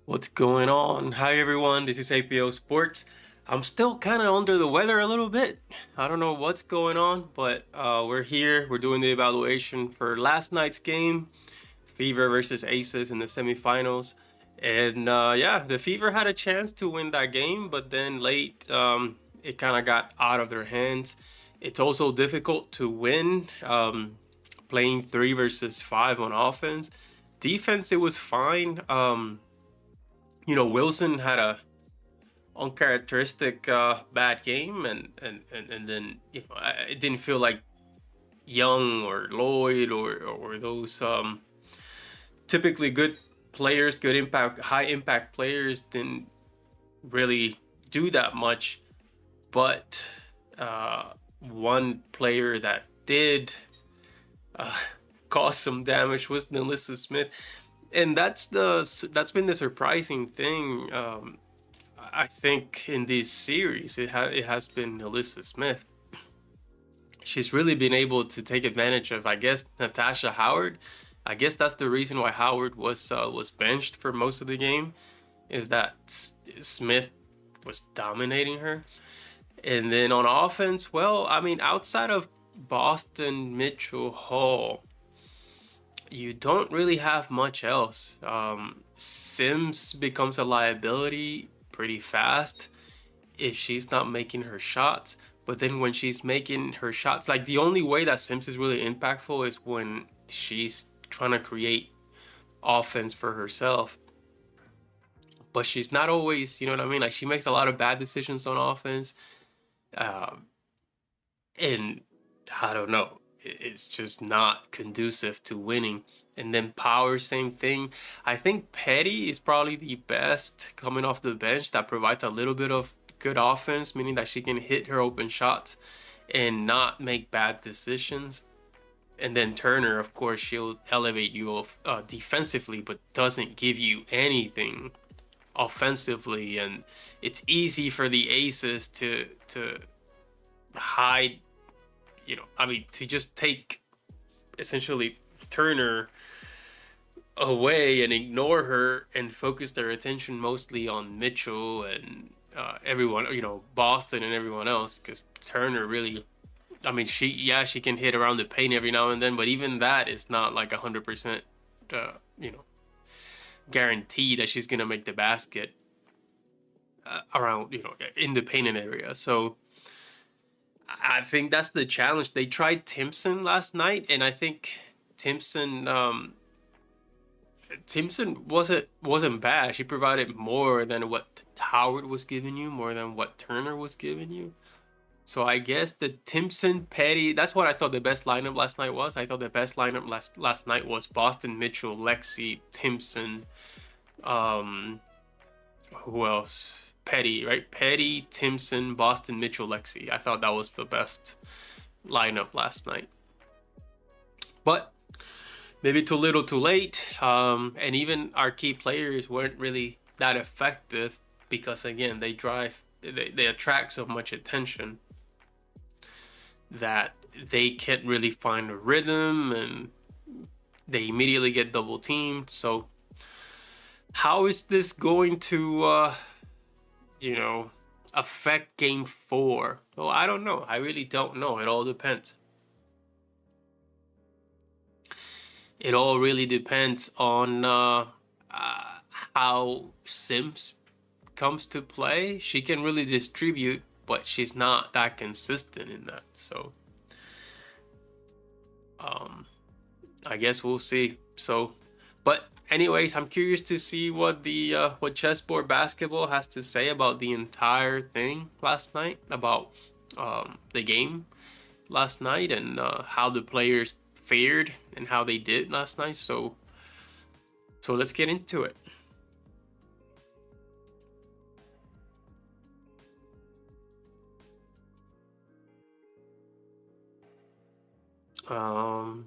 What's going on? Hi everyone, this is APO Sports. I'm still kind of under the weather a little bit. I don't know what's going on, but we're here. We're doing the evaluation for last night's game, Fever versus Aces in the semifinals. And yeah, the Fever had a chance to win that game, but then late it kind of got out of their hands. It's also difficult to win playing 3 versus 5 on offense. Defense, it was fine. Wilson had a uncharacteristic bad game, and then it didn't feel like Young or Lloyd or those typically good players, good impact, high impact players didn't really do that much. But one player that did uh, cause some damage was Nelissa Smith, and that's been the surprising thing. I think in this series, it has been Alyssa Smith. She's really been able to take advantage of, I guess, Natasha Howard. I guess that's the reason why Howard was benched for most of the game, is that Smith was dominating her. And then on offense, well, I mean, outside of Boston Mitchell Hall, you don't really have much else. Sims becomes a liability pretty fast if she's not making her shots. But then when she's making her shots, like the only way that Sims is really impactful is when she's trying to create offense for herself. But she's not always, you know what I mean? Like she makes a lot of bad decisions on offense. Um, and I don't know. It's just not conducive to winning. And then Power, same thing. I think Petty is probably the best coming off the bench that provides a little bit of good offense, meaning that she can hit her open shots and not make bad decisions. And then Turner, of course, she'll elevate you defensively, but doesn't give you anything offensively. And it's easy for the aces to hide, to just take essentially Turner away and ignore her and focus their attention mostly on Mitchell and everyone, Boston and everyone else, because Turner really, I mean, she can hit around the paint every now and then, but even that is not like 100%, guarantee that she's gonna make the basket around, in the painted area. So I think that's the challenge. They tried Timpson last night, and I think Timpson wasn't bad. She provided more than what Howard was giving you, more than what Turner was giving you. So I guess the Timpson Petty. That's what I thought the best lineup last night was. I thought the best lineup last night was Boston Mitchell, Lexi, Timpson. Who else? Petty, right? Petty, Timpson, Boston Mitchell, Lexi. I thought that was the best lineup last night. But maybe too little too late. And even our key players weren't really that effective because, again, they attract so much attention that they can't really find a rhythm and they immediately get double teamed. So how is this going to, affect game 4? Well, I don't know. I really don't know. It all depends. It all really depends on how Sims comes to play. She can really distribute, but she's not that consistent in that. So, I guess we'll see. So, but anyways, I'm curious to see what what Chessboard Basketball has to say about the entire thing last night, about the game last night, and how the players fared and how they did last night. So let's get into it. Um,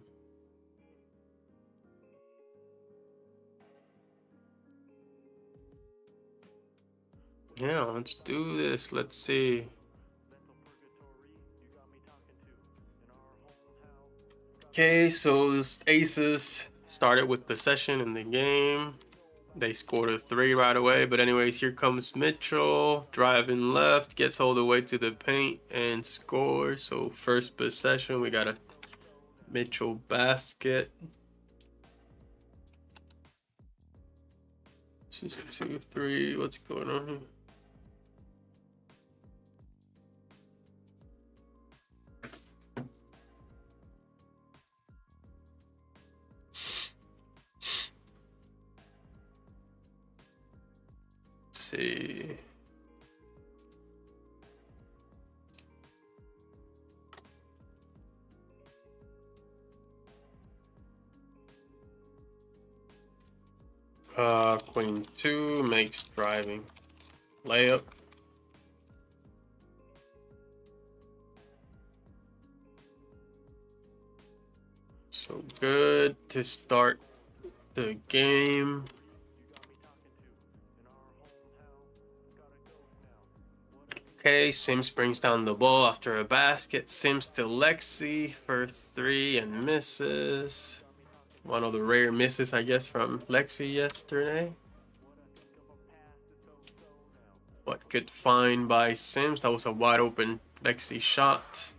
yeah, let's do this. Let's see. Okay, so Aces started with possession in the game. They scored a 3 right away. But anyways, here comes Mitchell driving left, gets all the way to the paint and scores. So first possession, we got a Mitchell basket. 2, 3. What's going on here? See. Queen 2 makes driving layup. So good to start the game. Okay, Sims brings down the ball after a basket. Sims to Lexi for 3 and misses. One of the rare misses, I guess, from Lexi yesterday. What good find by Sims. That was a wide open Lexi shot.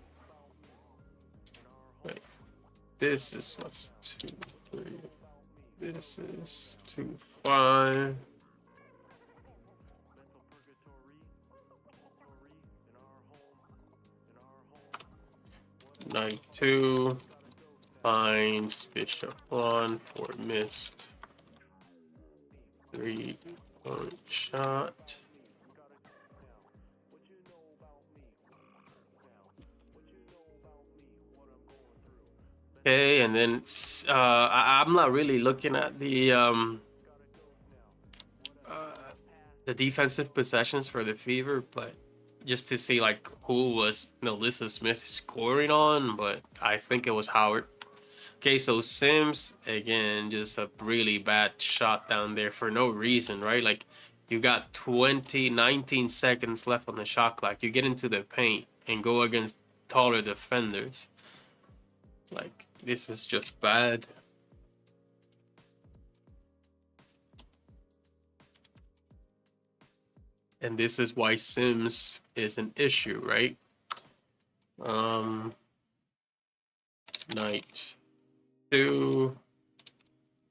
Wait, this is what's 2, 3. This is 2, 5. Knight 2 finds bishop 1 for missed 3-point shot. Okay, and then I'm not really looking at the defensive possessions for the Fever, but just to see like who was Melissa Smith scoring on, but I think it was Howard. Okay, so Sims again, just a really bad shot down there for no reason, right? Like you got 19 seconds left on the shot clock. You get into the paint and go against taller defenders. Like this is just bad. And this is why Sims is an issue, right? Knight 2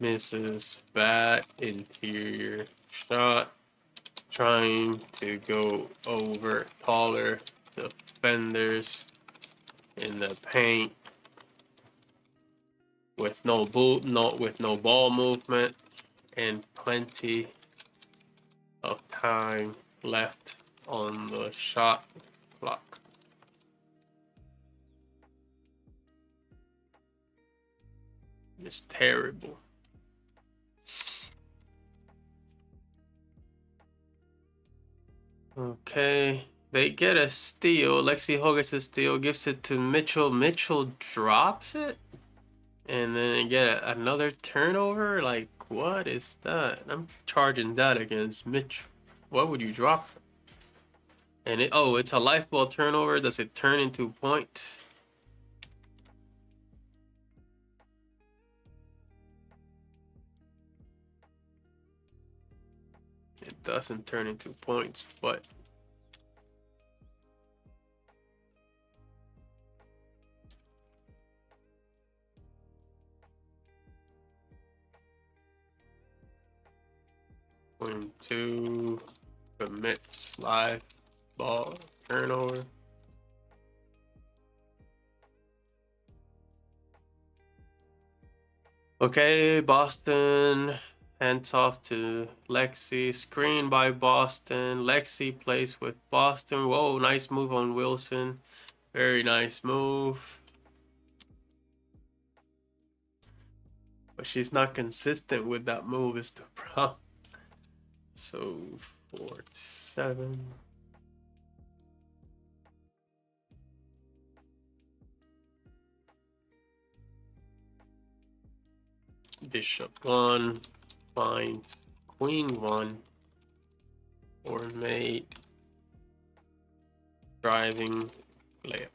misses, bad interior shot, trying to go over taller defenders in the paint with no ball movement and plenty of time left on the shot clock. It's terrible. Okay, they get a steal. Lexi Ho gets a steal, gives it to Mitchell. Mitchell drops it, and then they get another turnover. Like, what is that? I'm charging that against Mitchell. What would you drop? And it's a life ball turnover. Does it turn into a point? It doesn't turn into points, but Queen 2 commits live ball turnover. Okay, Boston hands off to Lexi. Screen by Boston. Lexi plays with Boston. Whoa, nice move on Wilson. Very nice move. But she's not consistent with that move is the problem. So 4-7. Bishop 1 finds Queen 1 or mate driving layup.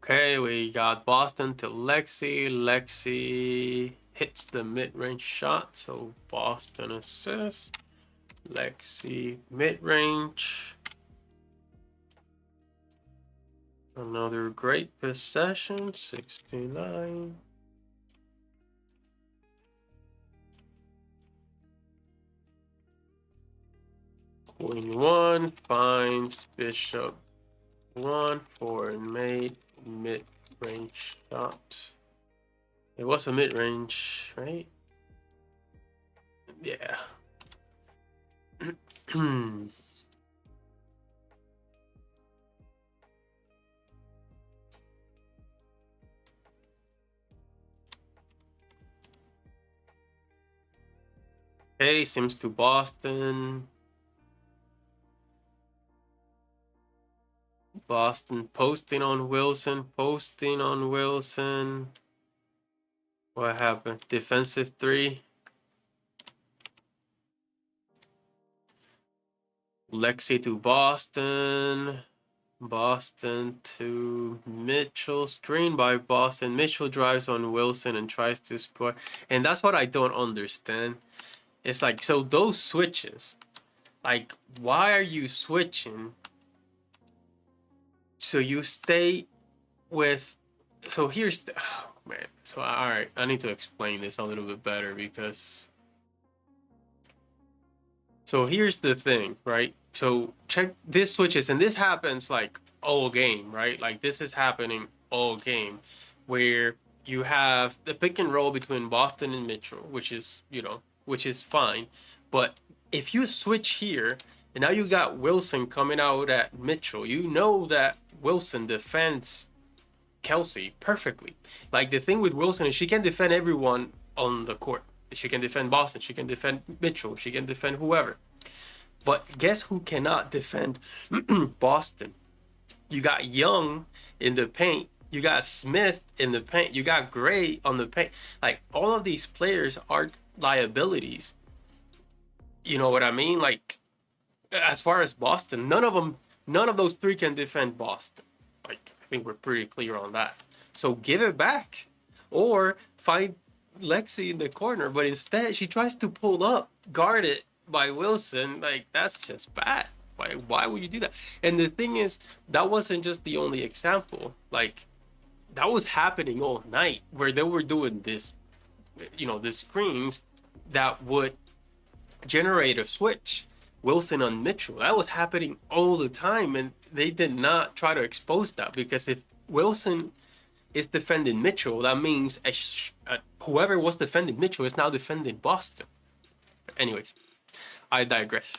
Okay, we got Boston to Lexi. Lexi hits the mid-range shot, so Boston assist. Lexi mid-range. Another great possession, 69. Queen 1 finds Bishop 1 for a mid-range shot. It was a mid-range, right? Yeah. Okay, Sims to Boston. Boston posting on Wilson. What happened? Defensive 3. Lexi to Boston. Boston to Mitchell. Screen by Boston. Mitchell drives on Wilson and tries to score. And that's what I don't understand. It's like, so those switches, like, why are you switching? So you stay with, so here's the, oh man. So, all right, I need to explain this a little bit better because, so here's the thing, right? So check this switches, and this happens like all game, right? Like this is happening all game, where you have the pick and roll between Boston and Mitchell, which is, you know, which is fine. But if you switch here, and now you got Wilson coming out at Mitchell, you know that Wilson defends Kelsey perfectly. Like the thing with Wilson is she can defend everyone on the court. She can defend Boston. She can defend Mitchell. She can defend whoever. But guess who cannot defend Boston? You got Young in the paint. You got Smith in the paint. You got Gray on the paint. Like all of these players are liabilities. You know what I mean? Like as far as Boston, none of those 3 can defend Boston. Like I think we're pretty clear on that. So give it back, or find Lexi in the corner. But instead, she tries to pull up, guard it by Wilson. Like that's just bad. Why would you do that? And the thing is, that wasn't just the only example. Like that was happening all night, where they were doing this, you know, the screens that would generate a switch. Wilson on Mitchell. That was happening all the time, and they did not try to expose that, because if Wilson is defending Mitchell, that means whoever was defending Mitchell is now defending Boston. Anyways, I digress.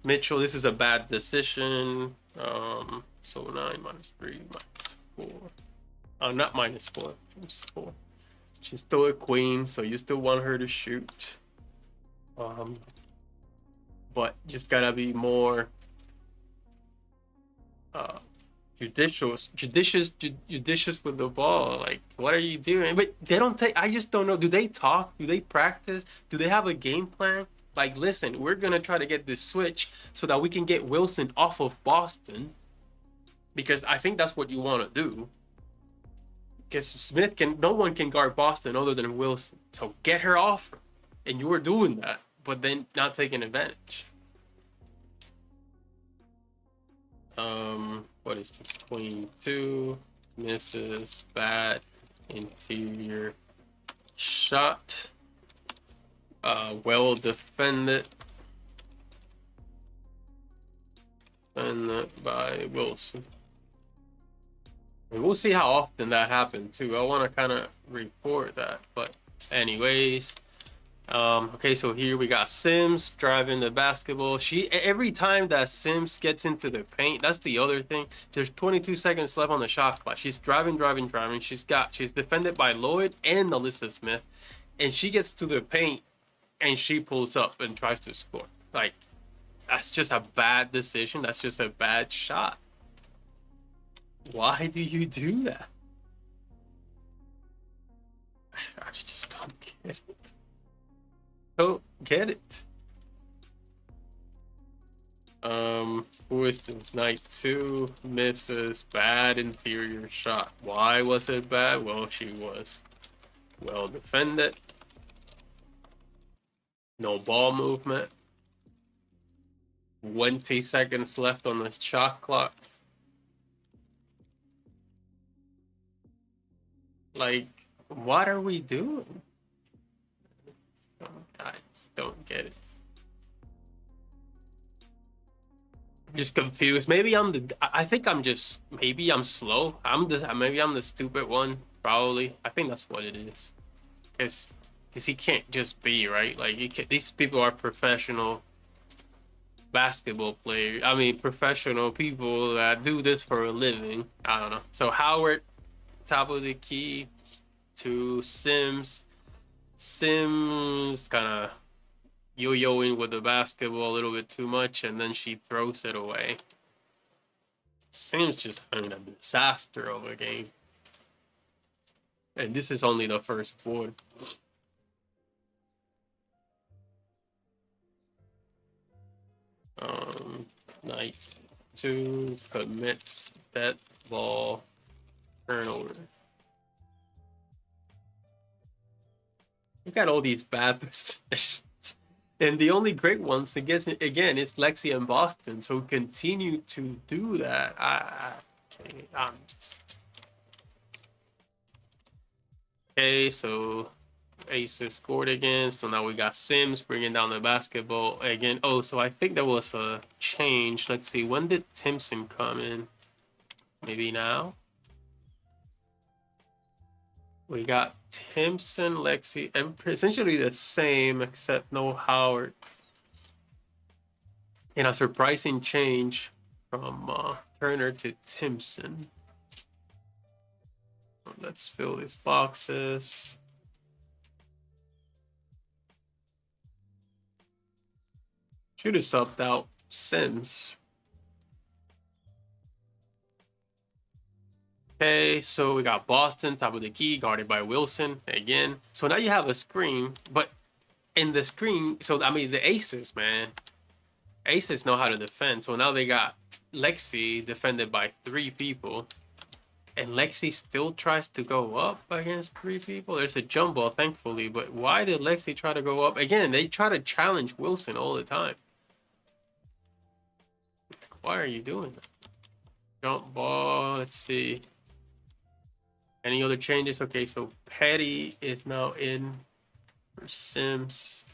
Mitchell, this is a bad decision. So 9 minus 3 minus 4. Not minus 4. It's 4. She's still a queen, so you still want her to shoot. But just gotta be more judicious with the ball. Like, what are you doing? But they don't take. I just don't know. Do they talk? Do they practice? Do they have a game plan? Like, listen, we're gonna try to get this switch so that we can get Wilson off of Boston, because I think that's what you want to do. Because no one can guard Boston other than Wilson. So get her off her. And you were doing that, but then not taking advantage. What is this? Queen 2 misses, bad interior shot. Well defended. Defended by Wilson. And we'll see how often that happened too. I want to kind of report that, but anyways. Okay, so here we got Sims driving the basketball. Every time that Sims gets into the paint, that's the other thing. There's 22 seconds left on the shot clock. She's driving. She's defended by Lloyd and Alyssa Smith, and she gets to the paint and she pulls up and tries to score. Like, that's just a bad decision. That's just a bad shot. Why do you do that? I just don't get it. Don't get it. Who is this? Knight 2 misses. Bad inferior shot. Why was it bad? Well, she was well defended. No ball movement. 20 seconds left on the shot clock. Like, what are we doing? I just don't get it. I'm just confused. Maybe I'm the. I think I'm just. Maybe I'm slow. Maybe I'm the stupid one. Probably. I think that's what it is. Because he can't just be right. Like these people are professional basketball players. I mean, professional people that do this for a living. I don't know. So Howard, top of the key to Sims. Sims kind of yo-yoing with the basketball a little bit too much, and then she throws it away. Sims just having a disaster of a game. And this is only the first board. Knight 2 commits that ball turnover. We got all these bad positions. And the only great ones, again, is Lexi and Boston. So continue to do that. I'm just... Okay, so Aces scored again. So now we got Sims bringing down the basketball again. Oh, so I think there was a change. Let's see. When did Timpson come in? Maybe now? We got Timpson, Lexi, and essentially the same, except no Howard. And a surprising change from Turner to Timpson. Let's fill these boxes. Should have subbed out Sims. Okay, so we got Boston, top of the key, guarded by Wilson again. So now you have a screen, but in the screen, so I mean the aces, man. Aces know how to defend. So now they got Lexi defended by 3 people. And Lexi still tries to go up against 3 people. There's a jump ball, thankfully. But why did Lexi try to go up? Again, they try to challenge Wilson all the time. Why are you doing that? Jump ball, let's see. Any other changes? Okay, so Petty is now in for Sims.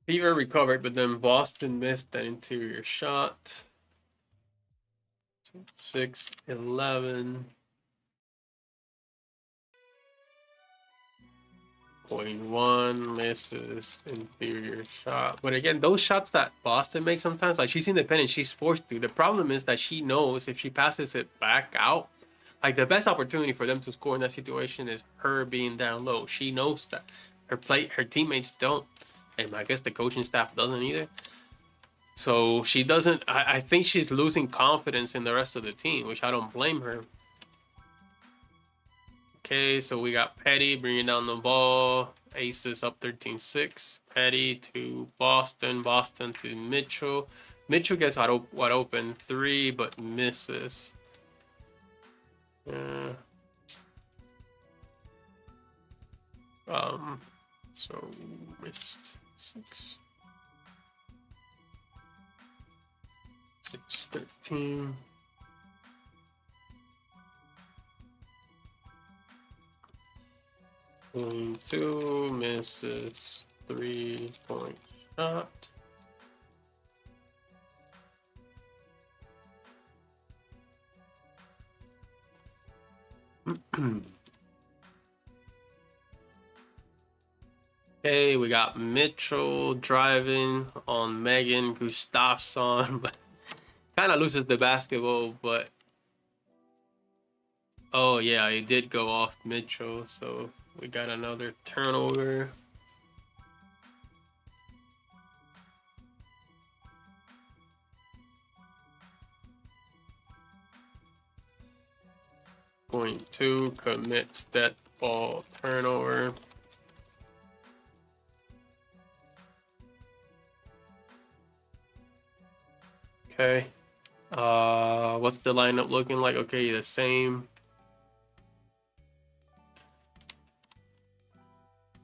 Fever recovered, but then Boston missed that interior shot. 6-11. 0.1 misses inferior shot. But again, those shots that Boston makes sometimes, like she's independent, she's forced to. The problem is that she knows if she passes it back out, like the best opportunity for them to score in that situation is her being down low. She knows that. Her teammates don't. And I guess the coaching staff doesn't either. So she doesn't, I think she's losing confidence in the rest of the team, which I don't blame her. Okay, so we got Petty bringing down the ball. Aces up 13-6. Petty to Boston. Boston to Mitchell. Mitchell gets wide open 3, but misses. So missed 6. 6-13. Going 2 misses 3-point shot. Okay, we got Mitchell driving on Megan Gustafsson, but kind of loses the basketball, but oh yeah, he did go off Mitchell, so we got another turnover. 6.2 commits that ball turnover. Okay. What's the lineup looking like? Okay, the same.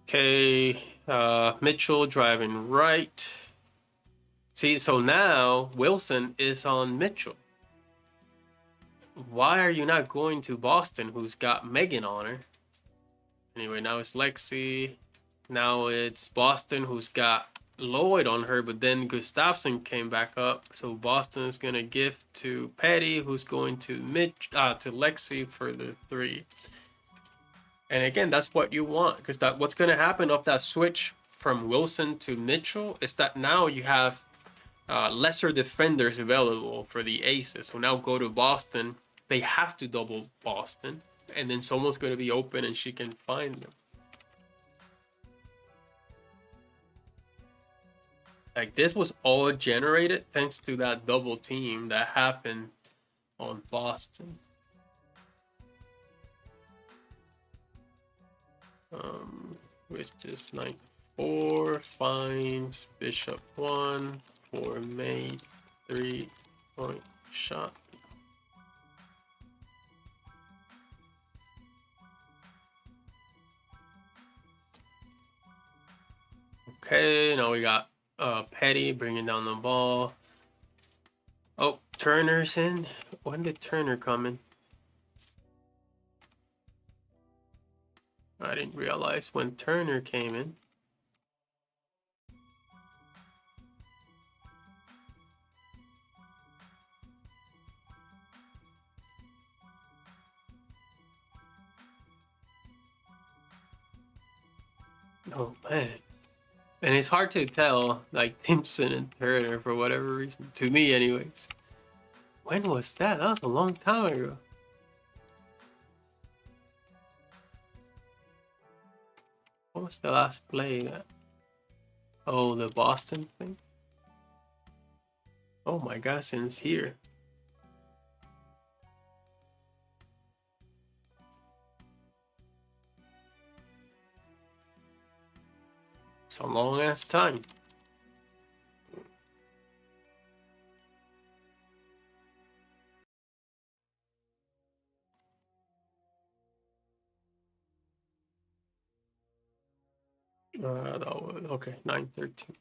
Okay, Mitchell driving right. See, so now Wilson is on Mitchell. Why are you not going to Boston, who's got Megan on her? Anyway, now it's Lexi. Now it's Boston, who's got Lloyd on her, but then Gustafsson came back up. So Boston is going to give to Petty, who's going to to Lexi for the 3. And again, that's what you want, because what's going to happen off that switch from Wilson to Mitchell is that now you have lesser defenders available for the aces. So now go to Boston. They have to double Boston, and then someone's going to be open and she can find them. Like, this was all generated thanks to that double team that happened on Boston. Which is knight 4 finds bishop 1 for mate 3-point shot. Okay, now we got Petty bringing down the ball. Oh, Turner's in. When did Turner come in? I didn't realize when Turner came in. Oh man. And it's hard to tell, like, Timpson and Turner for whatever reason. To me, anyways. When was that? That was a long time ago. What was the last play? Oh, the Boston thing? Oh my gosh, since here. It's a long ass time. That was okay. 9:13.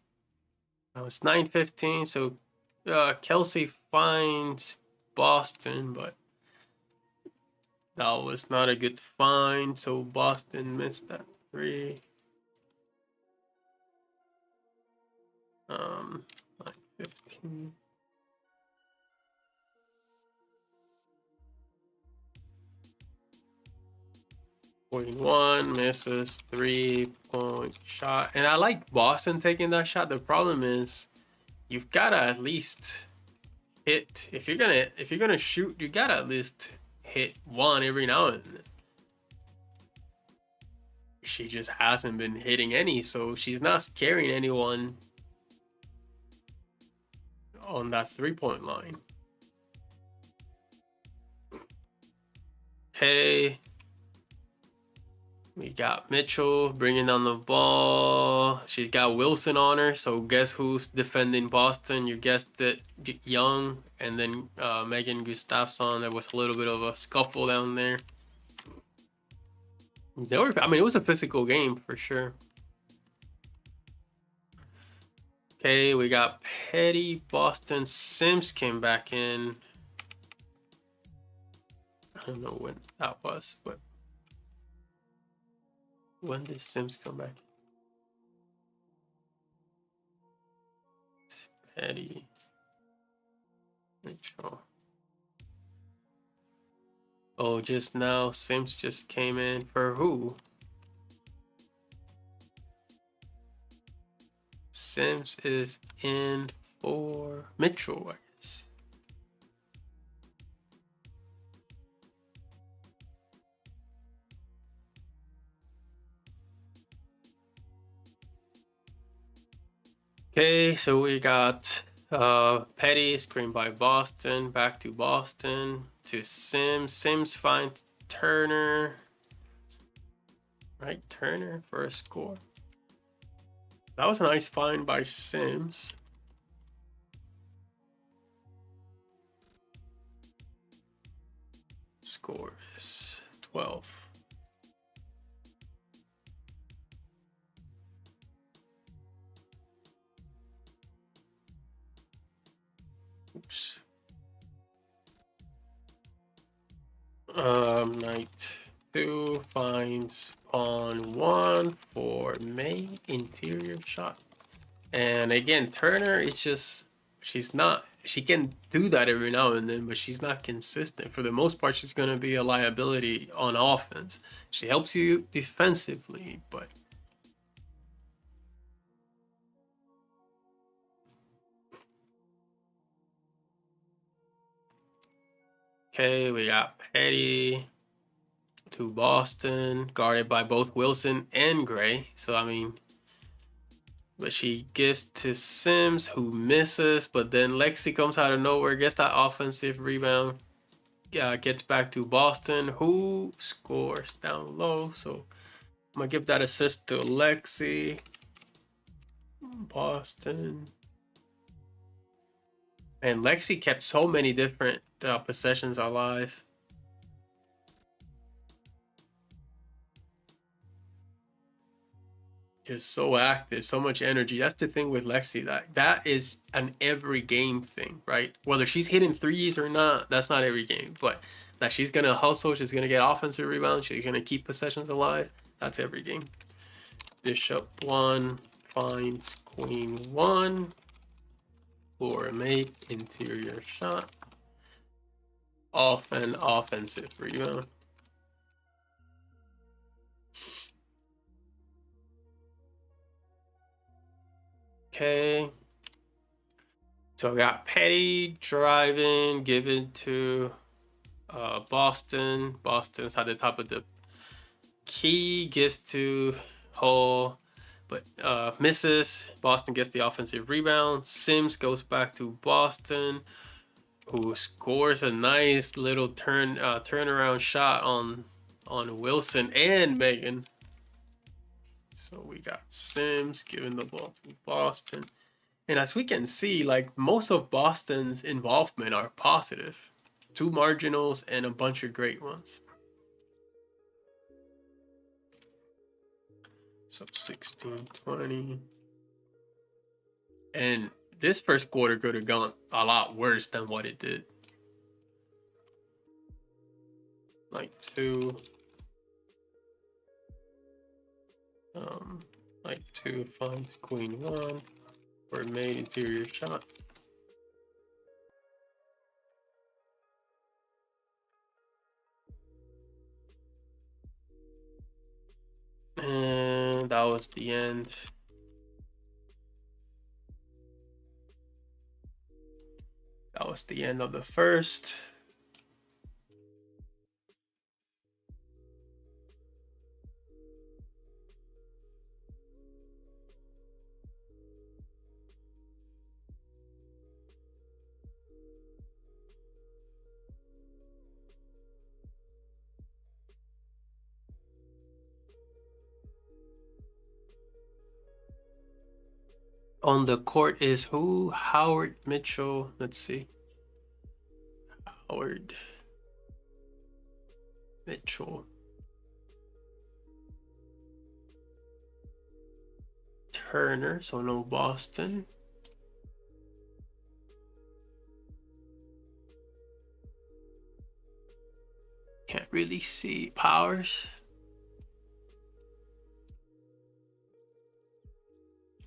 Now it's 9:15. So Kelsey finds Boston, but that was not a good find. So Boston missed that 3. 9:15. .1 misses 3-point shot, and I like Boston taking that shot. The problem is you've got to at least hit, if you're gonna shoot, you gotta at least hit 1 every now and then. She just hasn't been hitting any, so she's not scaring anyone on that 3-point line. Okay. We got Mitchell bringing down the ball. She's got Wilson on her. So guess who's defending Boston? You guessed it, Young. And then Megan Gustafsson. There was a little bit of a scuffle down there. I mean, it was a physical game for sure. Okay, we got Petty, Boston. Sims came back in. I don't know when that was, but when did Sims come back? Petty. Mitchell. Oh, just now Sims just came in for who? Sims is in for Mitchell, I guess. Okay, so we got Petty screen by Boston, back to Boston to Sims. Sims finds Turner. Right, Turner for a score. That was a nice find by Sims. Score is 12. Oops. Knight 2 finds pawn 1 for May interior shot. And again, Turner, it's just she can do that every now and then, but she's not consistent. For the most part, she's going to be a liability on offense. She helps you defensively, but okay, we got Petty to Boston, guarded by both Wilson and Gray. So, I mean, but she gives to Sims, who misses, but then Lexi comes out of nowhere, gets that offensive rebound, gets back to Boston, who scores down low. So I'm going to give that assist to Lexi. Boston. And Lexi kept so many different possessions alive. Just so active, so much energy. That's the thing with Lexi. That is an every game thing, right? Whether she's hitting threes or not, that's not every game. But that she's gonna hustle, she's gonna get offensive rebounds, she's gonna keep possessions alive. That's every game. Bishop 1 finds Queen 1 for a mate interior shot. Off and offensive rebound. Okay. So I got Petty driving, given to Boston. Boston's at the top of the key, gives to Hall, but misses. Boston gets the offensive rebound. Sims goes back to Boston, who scores a nice little turnaround shot on Wilson and Megan. So we got Sims giving the ball to Boston. And as we can see, like, most of Boston's involvement are positive. 2 marginals and a bunch of great ones. So 16-20. And this first quarter could have gone a lot worse than what it did. Like 2. Like 2 finds Queen 1 for a made interior shot. And that was the end. That was the end of the first. On the court is who? Howard Mitchell. Let's see. Howard Mitchell. Turner, so no Boston. Can't really see Powers.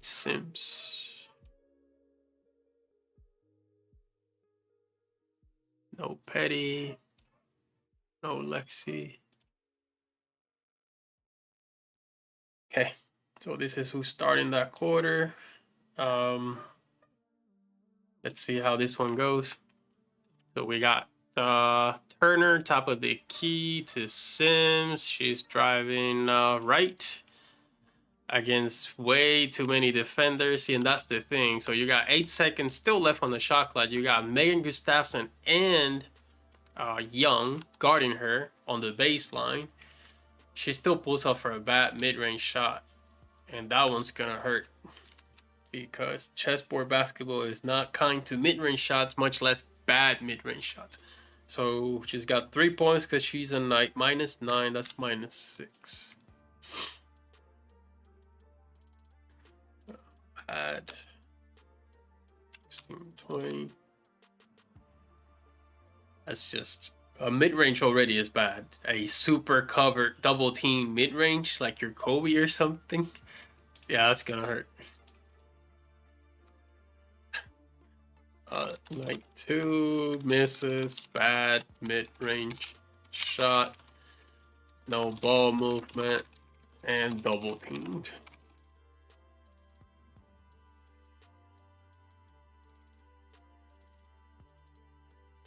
Sims. No Petty. No Lexi. Okay, so this is who's starting that quarter. Let's see how this one goes. So we got Turner, top of the key to Sims. She's driving right against way too many defenders. See, and that's the thing. So you got 8 seconds still left on the shot clock. You got Megan Gustafsson and Young guarding her on the baseline, she still pulls off for a bad mid-range shot. And that one's gonna hurt. Because chessboard basketball is not kind to mid-range shots, much less bad mid-range shots. So she's got 3 points because she's a knight. -9, that's -6. Add 16, 20. That's just a mid-range already is bad. A super covered double team mid-range like your Kobe or something. Yeah, that's gonna hurt. Knight 2 misses, bad mid-range shot, no ball movement, and double teamed.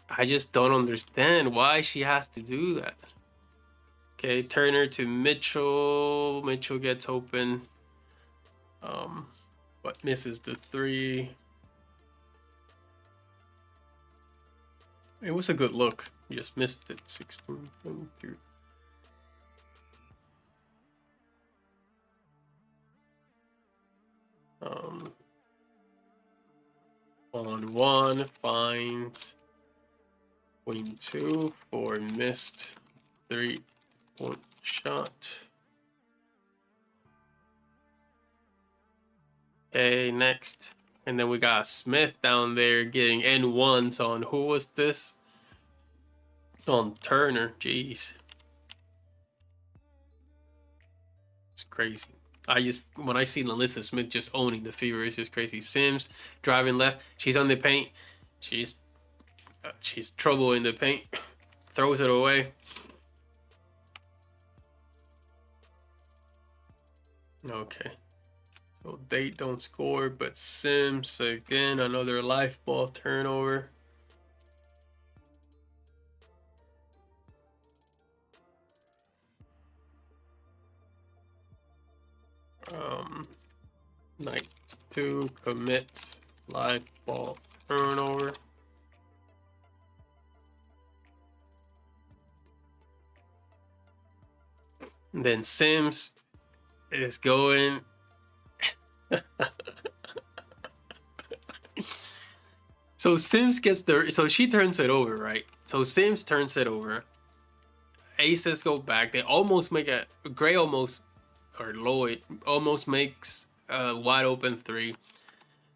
I just don't understand why she has to do that. Okay, Turner to Mitchell. Mitchell gets open, but misses the 3. It was a good look. You just missed it. 16, 22. On 1 finds queen 2 for missed 3-point shot. Okay, next. And then we got Smith down there getting N1s on who was this? On Turner, jeez. It's crazy. When I see Alyssa Smith just owning the fever, it's just crazy. Sims driving left. She's on the paint. She's trouble in the paint. Throws it away. Okay. So they don't score, but Sims again, another life ball turnover. Knight 2 commits live ball turnover. And then Sims is going. So Sims gets so she turns it over, right? So Sims turns it over. Aces go back. They almost make Gray almost, or Lloyd almost makes a wide open 3.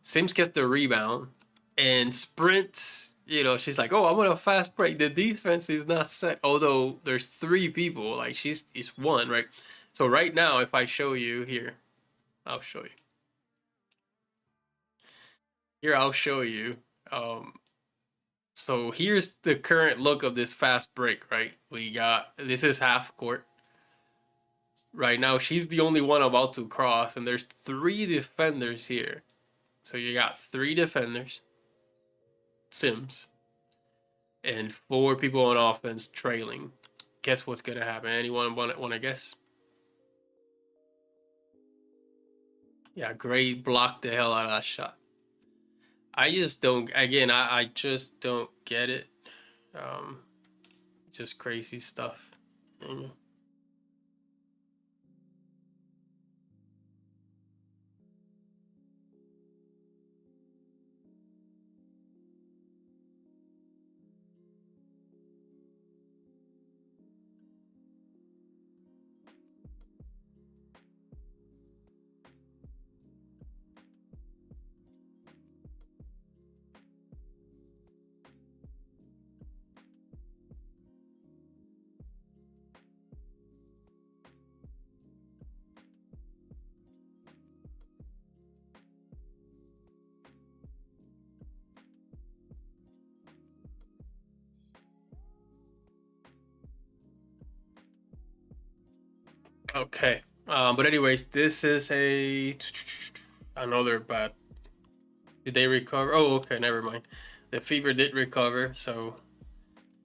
Sims gets the rebound and sprints. You know, she's like, "Oh, I'm gonna fast break." The defense is not set. Although there's 3 people, like it's 1, right? So right now, if I show you here, I'll show you. Here, I'll show you. So here's the current look of this fast break, right? This is half court. Right now, she's the only one about to cross, and there's 3 defenders here. So you got 3 defenders, Sims, and 4 people on offense trailing. Guess what's gonna happen? Anyone want to guess? Yeah, Gray blocked the hell out of that shot. I just don't. Again, I just don't get it. Just crazy stuff. Okay. But anyways, this is another bad. Did they recover? Oh, okay, never mind. The Fever did recover, so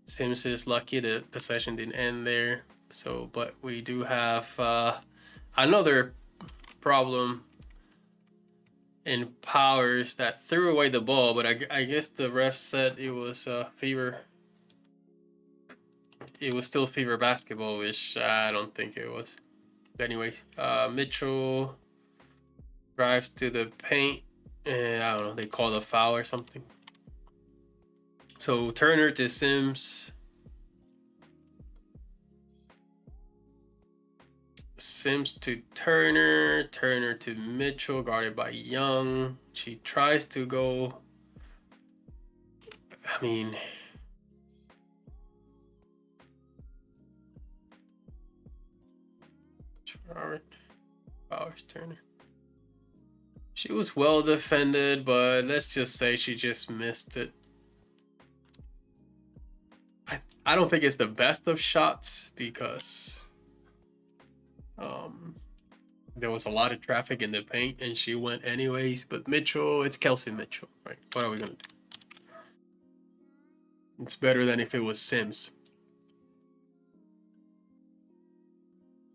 Sims is lucky the possession didn't end there. So, but we do have another problem in Powers that threw away the ball, but I guess the ref said it was Fever. it was still Fever Basketball, which I don't think it was. But anyway, Mitchell drives to the paint, and I don't know, they called a foul or something. So Turner to Sims. Sims to Turner. Turner to Mitchell, guarded by Young. She tries to go. I mean, Powers Turner. She was well defended, but let's just say she just missed it. I don't think it's the best of shots because there was a lot of traffic in the paint and she went anyways. But Mitchell, it's Kelsey Mitchell, right? What are we gonna do? It's better than if it was Sims.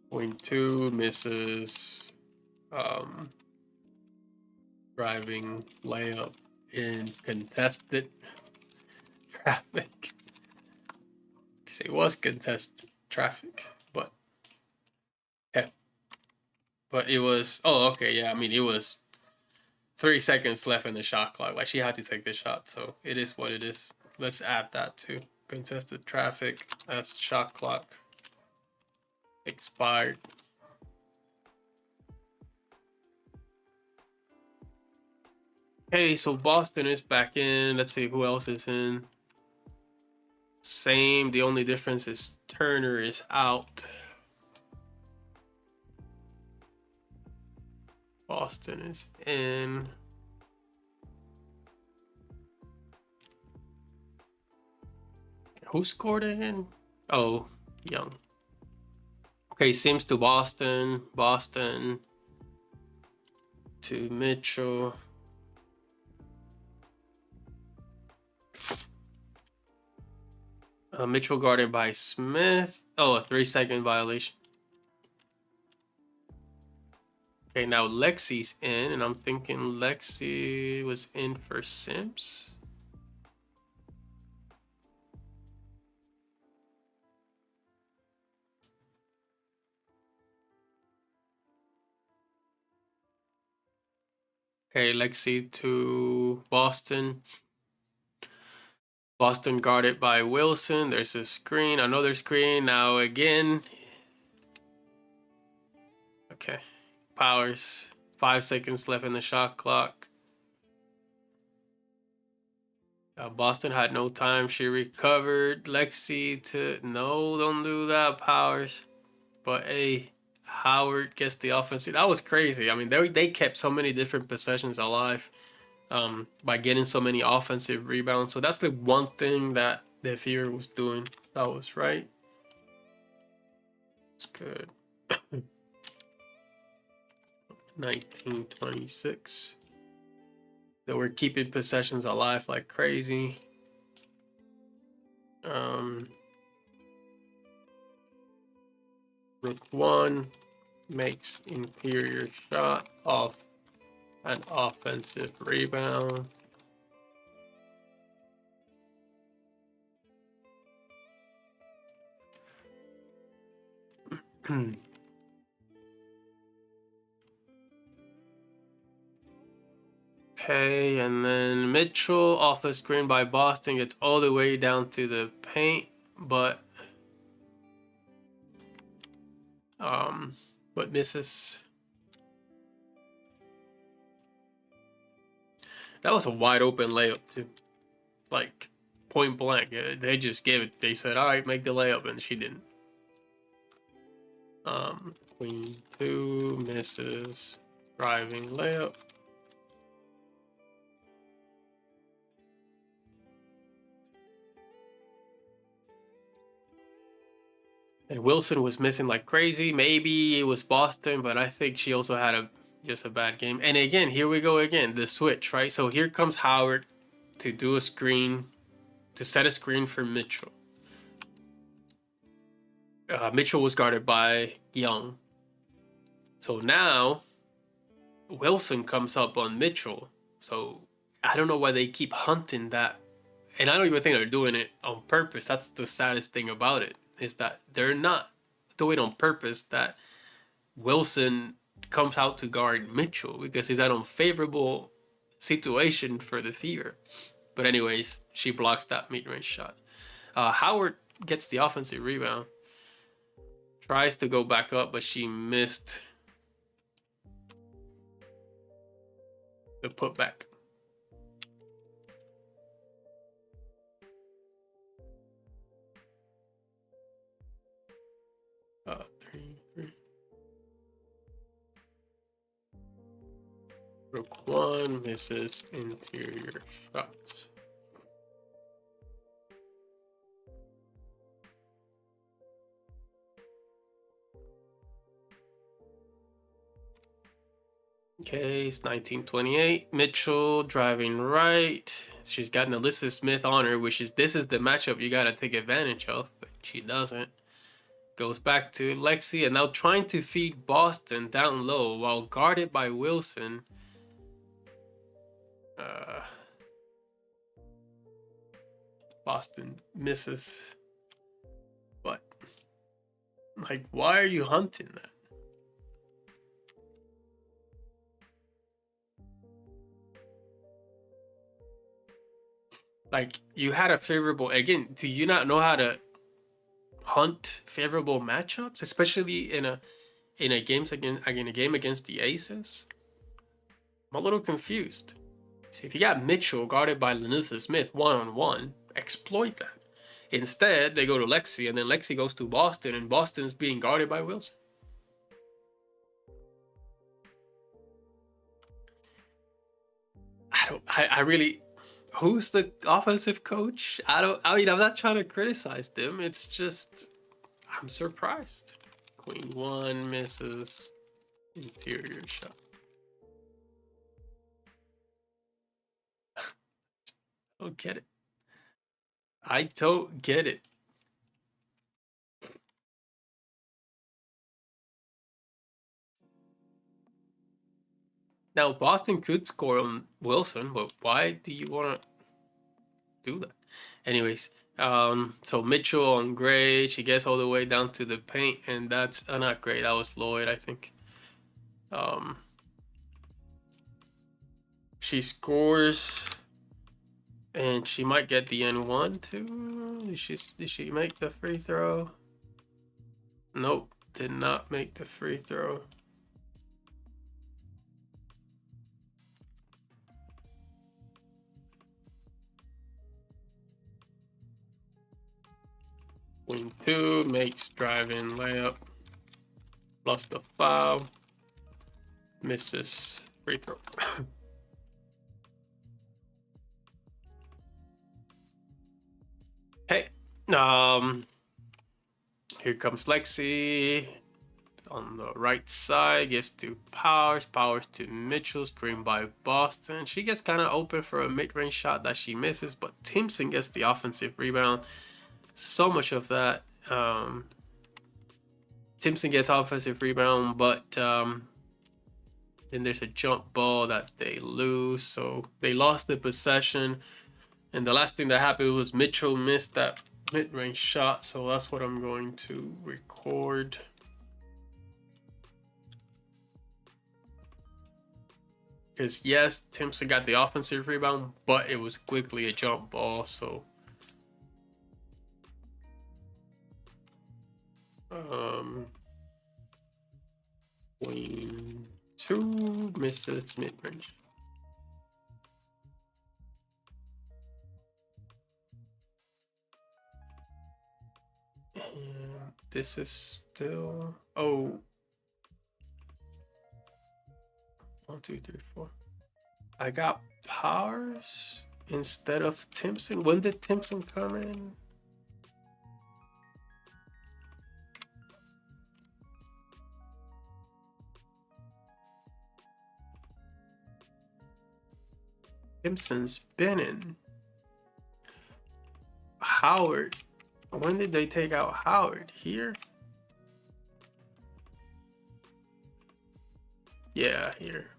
Point two misses. Driving layup in contested traffic. It was contested traffic, but yeah. But it was, oh, okay, yeah. I mean, it was 3 seconds left in the shot clock. Like, she had to take the shot, so it is what it is. Let's add that to contested traffic as shot clock expired. Okay, so Boston is back in. Let's see who else is in. Same. The only difference is Turner is out. Boston is in. Who scored again? Oh, Young. Okay, Sims to Boston. Boston to Mitchell. Mitchell guarded by Smith. Oh, a 3-second violation. Okay, now Lexi's in, and I'm thinking Lexi was in for Sims. Okay, Lexi to Boston. Boston guarded by Wilson. There's a screen, another screen. Now again. Okay. Powers. 5 seconds left in the shot clock. Boston had no time. She recovered. Lexi to... No, don't do that, Powers. But, hey, Howard gets the offensive. That was crazy. I mean, they kept so many different possessions alive. By getting so many offensive rebounds. So that's the one thing that the Fever was doing. That was right. It's good. 1926. They were keeping possessions alive like crazy. Rook 1 makes interior shot off an offensive rebound. Okay, and then Mitchell off a screen by Boston gets all the way down to the paint, but misses. That was a wide open layup too, like point blank. They just gave it. They said, "All right, make the layup," and she didn't. Queen 2 misses. Driving layup. And Wilson was missing like crazy. Maybe it was Boston, but I think she also had just a bad game. And again, here we go again, the switch, right? So here comes Howard to do a screen, to set a screen for Mitchell. Mitchell was guarded by Young. So now Wilson comes up on Mitchell. So I don't know why they keep hunting that. And I don't even think they're doing it on purpose. That's the saddest thing about it. is that they're not doing on purpose that Wilson comes out to guard Mitchell because it's an unfavorable situation for the Fever. But anyways, she blocks that mid-range shot. Howard gets the offensive rebound. Tries to go back up, but she missed the putback. Three. Rook 1 misses interior shots. Okay, it's 1928. Mitchell driving right. She's got an Alyssa Smith on her, this is the matchup you gotta take advantage of, but she doesn't. Goes back to Lexi, and now trying to feed Boston down low while guarded by Wilson. Boston misses. But, like, why are you hunting that? Like, you had a favorable, again, do you not know how to hunt favorable matchups, especially in a game against the Aces? I'm a little confused. So if you got Mitchell guarded by Lanissa Smith one-on-one, exploit that. Instead, they go to Lexi, and then Lexi goes to Boston, and Boston's being guarded by Wilson. I really, who's the offensive coach? I'm not trying to criticize them. It's just, I'm surprised. Queen 1 misses interior shot. I don't get it. I don't get it. Now, Boston could score on Wilson, but why do you want to do that? Anyways, so Mitchell on Gray, she gets all the way down to the paint, and that's not great. That was Lloyd, I think. She scores, and she might get the N1 too. Did she make the free throw? Nope, did not make the free throw. Queen 2 makes drive-in layup. Plus the foul. Misses free throw. Hey, here comes Lexi on the right side, gives to Powers to Mitchell, screen by Boston. She gets kind of open for a mid-range shot that she misses, but Timpson gets the offensive rebound. So much of that. Timpson gets offensive rebound, but then there's a jump ball that they lose, so they lost the possession. And the last thing that happened was Mitchell missed that mid-range shot, so that's what I'm going to record. Because yes, Timpson got the offensive rebound, but it was quickly a jump ball, so Queen 2 misses mid-range. And this is still, 1, 2, 3, 4. I got Powers instead of Timpson. When did Timpson come in? Timpson's been in. Howard. When did they take out Howard? Here? Yeah, here.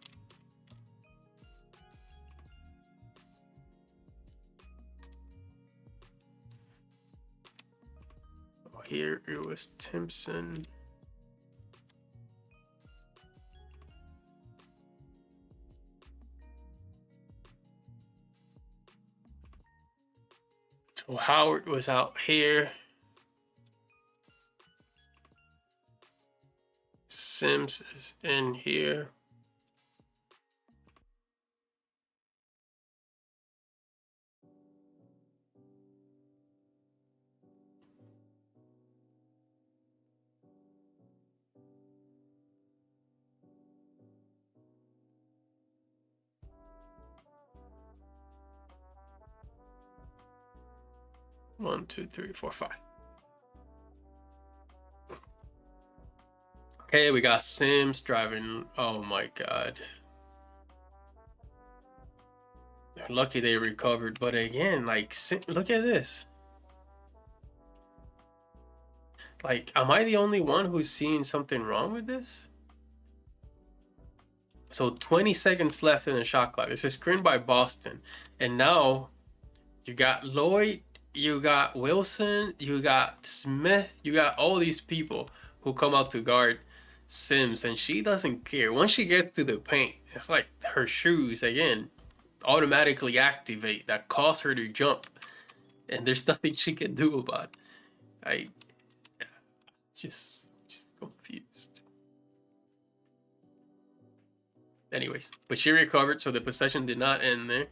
Oh, here it was Timpson. So Howard was out here. Sims is in here. One, two, three, four, five. Okay, we got Sims driving. Oh my god. They're lucky they recovered, but again, like, look at this. Like, am I the only one who's seeing something wrong with this? So 20 seconds left in the shot clock. It's a screen by Boston. And now you got Lloyd, you got Wilson, you got Smith, you got all these people who come out to guard Sims, and she doesn't care. Once she gets to the paint, it's like her shoes again automatically activate that cause her to jump, and there's nothing she can do about it. I just confused. Anyways, but she recovered, so the possession did not end there.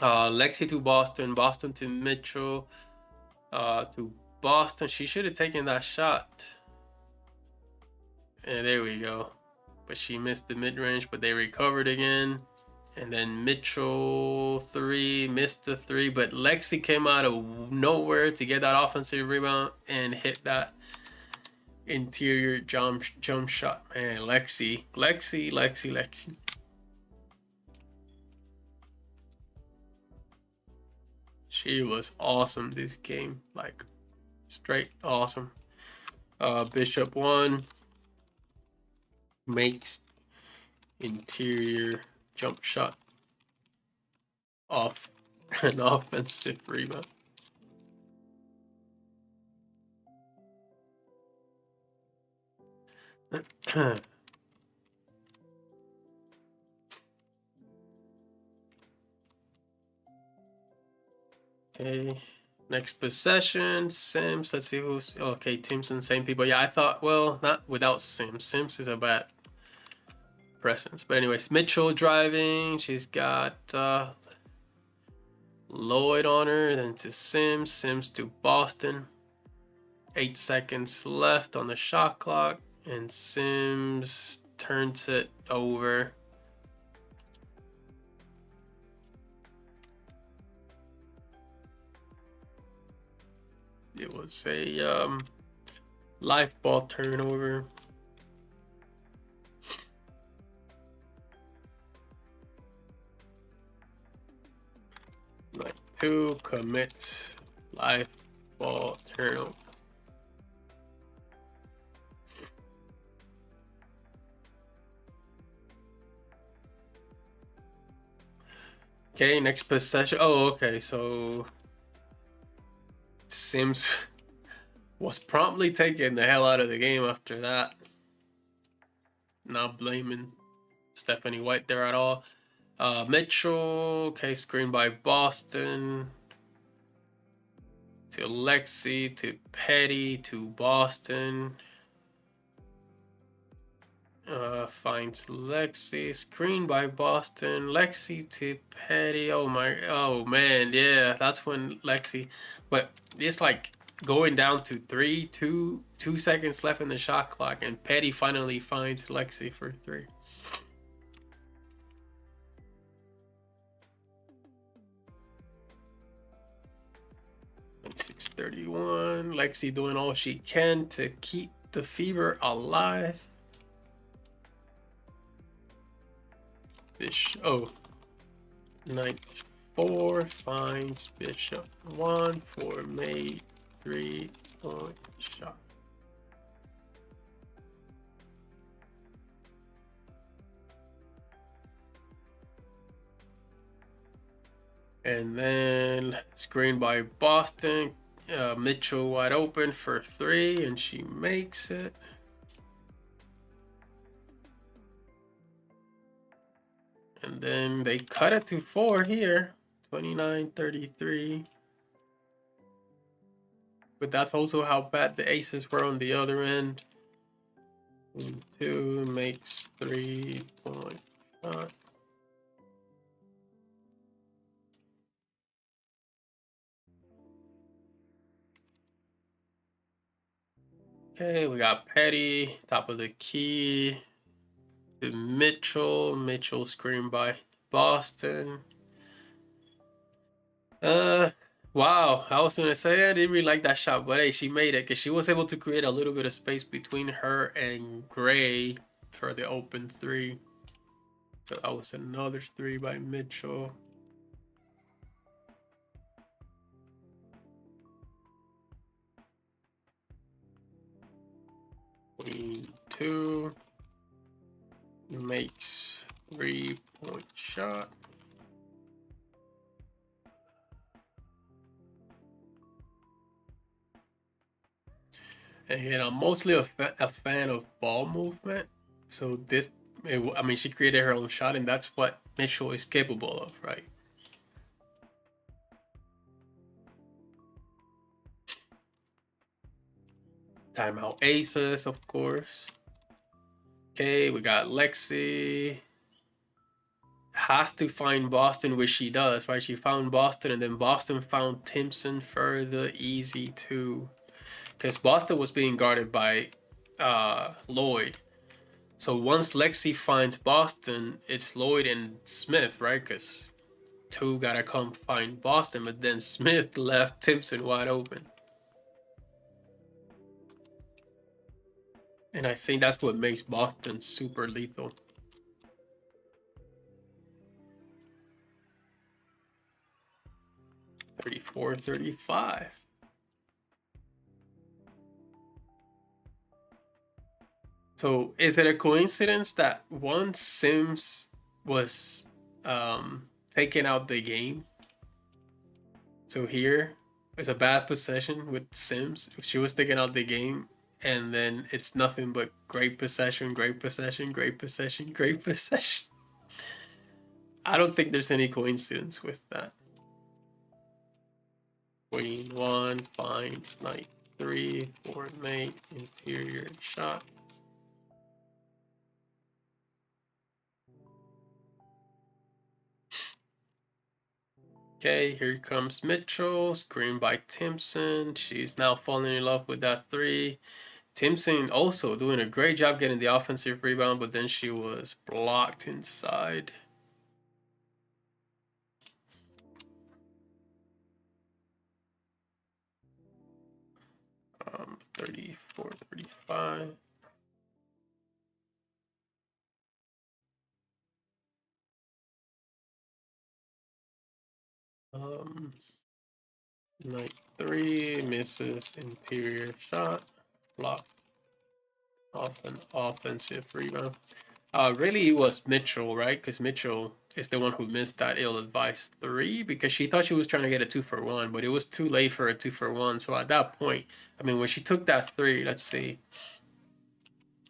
Lexi to Boston, Boston to Mitchell, to Boston. She should have taken that shot. And there we go. But she missed the mid-range, but they recovered again. And then Mitchell 3, missed the 3, but Lexi came out of nowhere to get that offensive rebound and hit that interior jump shot. Man, Lexi. She was awesome this game, like straight awesome. Bishop 1 makes interior jump shot off an offensive rebound. Okay, next possession, Sims. Let's see who's okay. Timpson, same people. Yeah, I thought, well, not without Sims. Sims is a bad presence. But anyways, Mitchell driving. She's got Lloyd on her. Then to Sims. Sims to Boston. 8 seconds left on the shot clock. And Sims turns it over. It was a life ball turnover. Like 2 commit life ball turnover. Okay, next possession. Oh, okay, so Sims was promptly taking the hell out of the game after that. Not blaming Stephanie White there at all. Mitchell, okay, screen by Boston. To Lexi, to Petty, to Boston. Finds Lexi, screen by Boston. Lexi to Petty. Oh man, yeah, that's when Lexi. But it's like going down to 2 seconds left in the shot clock, and Petty finally finds Lexi for 3. And 6:31. Lexi doing all she can to keep the fever alive. Oh, 94 finds Bishop 1 for made 3-point shot. And then screen by Boston. Mitchell wide open for 3, and she makes it. And then they cut it to 4 here, 29-33. But that's also how bad the aces were on the other end. 2 makes 3-point shot. Okay, we got Petty, top of the key. To Mitchell. Mitchell screened by Boston. Wow. I was gonna say I didn't really like that shot, but hey, she made it because she was able to create a little bit of space between her and Gray for the open 3. So that was another 3 by Mitchell. Queen 2 makes 3-point shot. And again, I'm mostly a fan of ball movement. So this, I mean, she created her own shot, and that's what Mitchell is capable of, right? Timeout aces, of course. Okay, we got Lexi. Has to find Boston, which she does, right? She found Boston, and then Boston found Timpson for the easy 2. Because Boston was being guarded by Lloyd. So once Lexi finds Boston, it's Lloyd and Smith, right? Because 2 gotta come find Boston, but then Smith left Timpson wide open. And I think that's what makes Boston super lethal. 34-35. So is it a coincidence that once Sims was taken out the game, so here is a bad possession with Sims. She was taken out the game, and then it's nothing but great possession, great possession, great possession, great possession. I don't think there's any coincidence with that. Queen 1 finds knight 3, 4 mate, interior shot. Okay, here comes Mitchell, screened by Timpson. She's now falling in love with that 3. Timpson also doing a great job getting the offensive rebound, but then she was blocked inside. 34-35. Knight 3 misses interior shot, block off an offensive rebound. Really, it was Mitchell, right? Because Mitchell is the one who missed that ill-advised 3 because she thought she was trying to get a 2-for-1, but it was too late for a 2-for-1. So at that point, I mean, when she took that 3, let's see.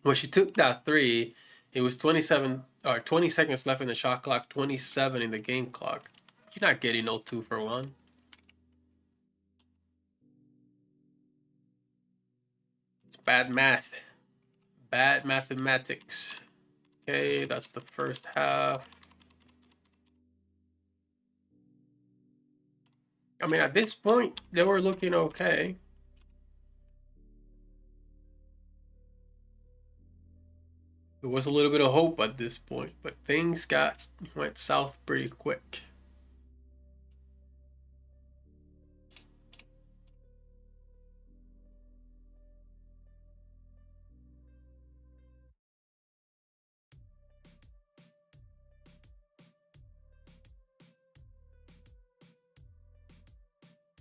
When she took that 3, it was 27 or 20 seconds left in the shot clock, 27 in the game clock. You're not getting no 2-for-1. It's bad math. Bad mathematics. Okay, that's the first half. I mean, at this point, they were looking okay. There was a little bit of hope at this point, but things went south pretty quick.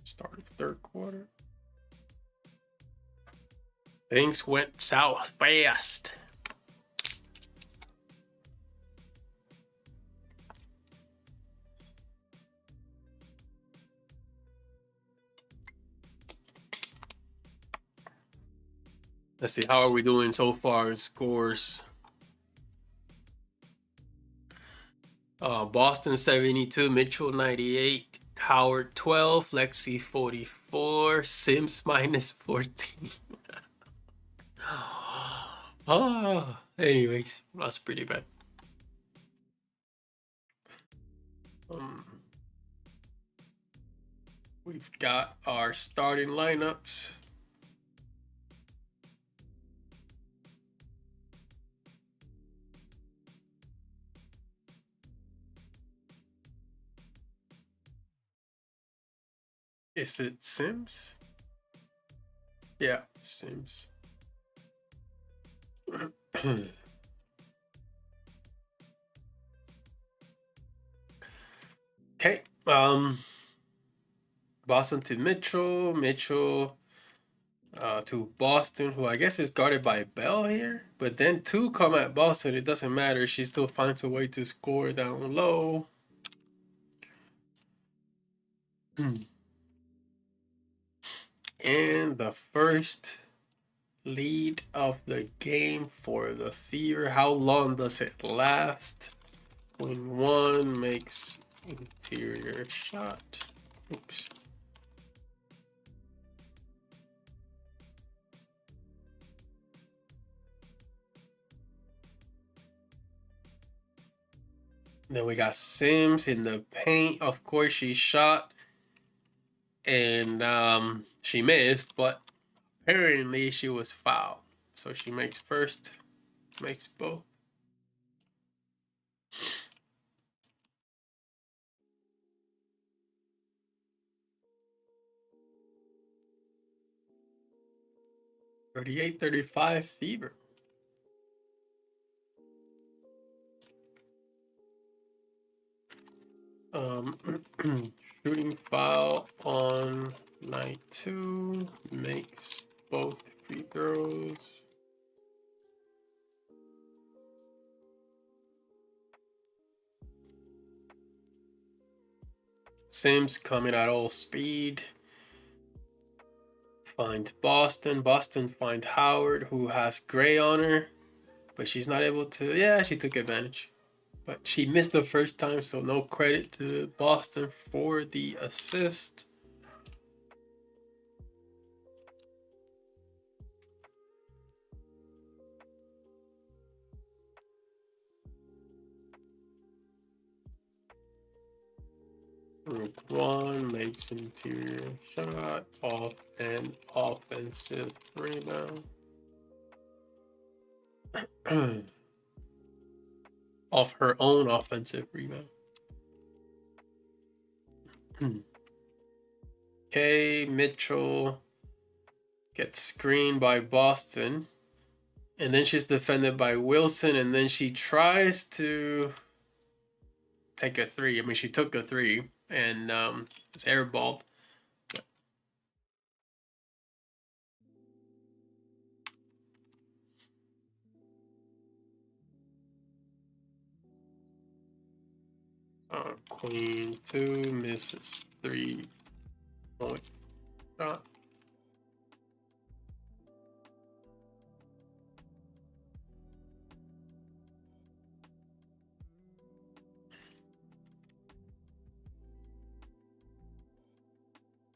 Start of third quarter. Things went south fast. Let's see, how are we doing so far in scores? Boston 72, Mitchell 98, Howard 12, Lexi 44, Sims minus 14. Anyways, that's pretty bad. We've got our starting lineups. Is it Sims? Yeah, Sims. Okay. Boston to Mitchell. Mitchell to Boston, who I guess is guarded by Bell here. But then two come at Boston. It doesn't matter. She still finds a way to score down low. And the first lead of the game for the Fever. How long does it last? When one makes interior shot. Oops. Then we got Sims in the paint. Of course, she shot and she missed, but apparently she was fouled. So she makes first, makes both. $38-35 Fever. Shooting foul on night 2, makes both free throws. Sims coming at all speed. Finds Boston. Boston finds Howard, who has Gray on her, but she's not able to. Yeah, she took advantage. But she missed the first time, so no credit to Boston for the assist. Rook 1 makes interior shot off an offensive rebound. Off her own offensive rebound. Okay, Mitchell gets screened by Boston. And then she's defended by Wilson, and then she tries to take a three. I mean, she took a three, and it's airballed. Queen 2 misses 3-point shot.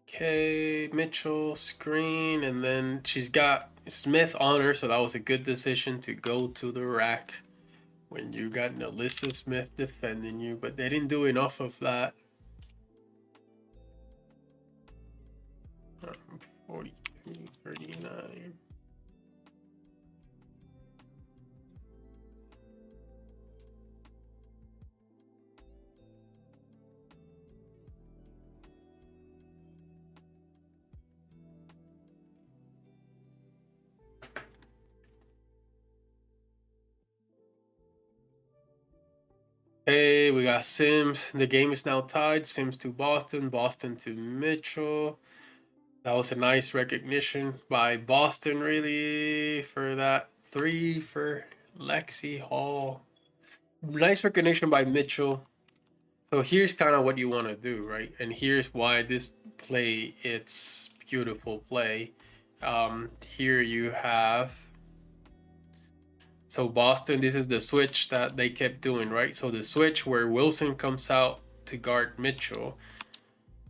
Okay, Mitchell screen, and then she's got Smith on her, so that was a good decision to go to the rack when you got Alyssa Smith defending you, but they didn't do enough of that. 42-39. Hey, we got Sims. The game is now tied. Sims to Boston, Boston to Mitchell. That was a nice recognition by Boston, really, for that three for Lexi Hall. Nice recognition by Mitchell. So here's kind of what you want to do, right? And here's why this play, it's beautiful play. Here you have, so Boston, this is the switch that they kept doing, right? So the switch where Wilson comes out to guard Mitchell,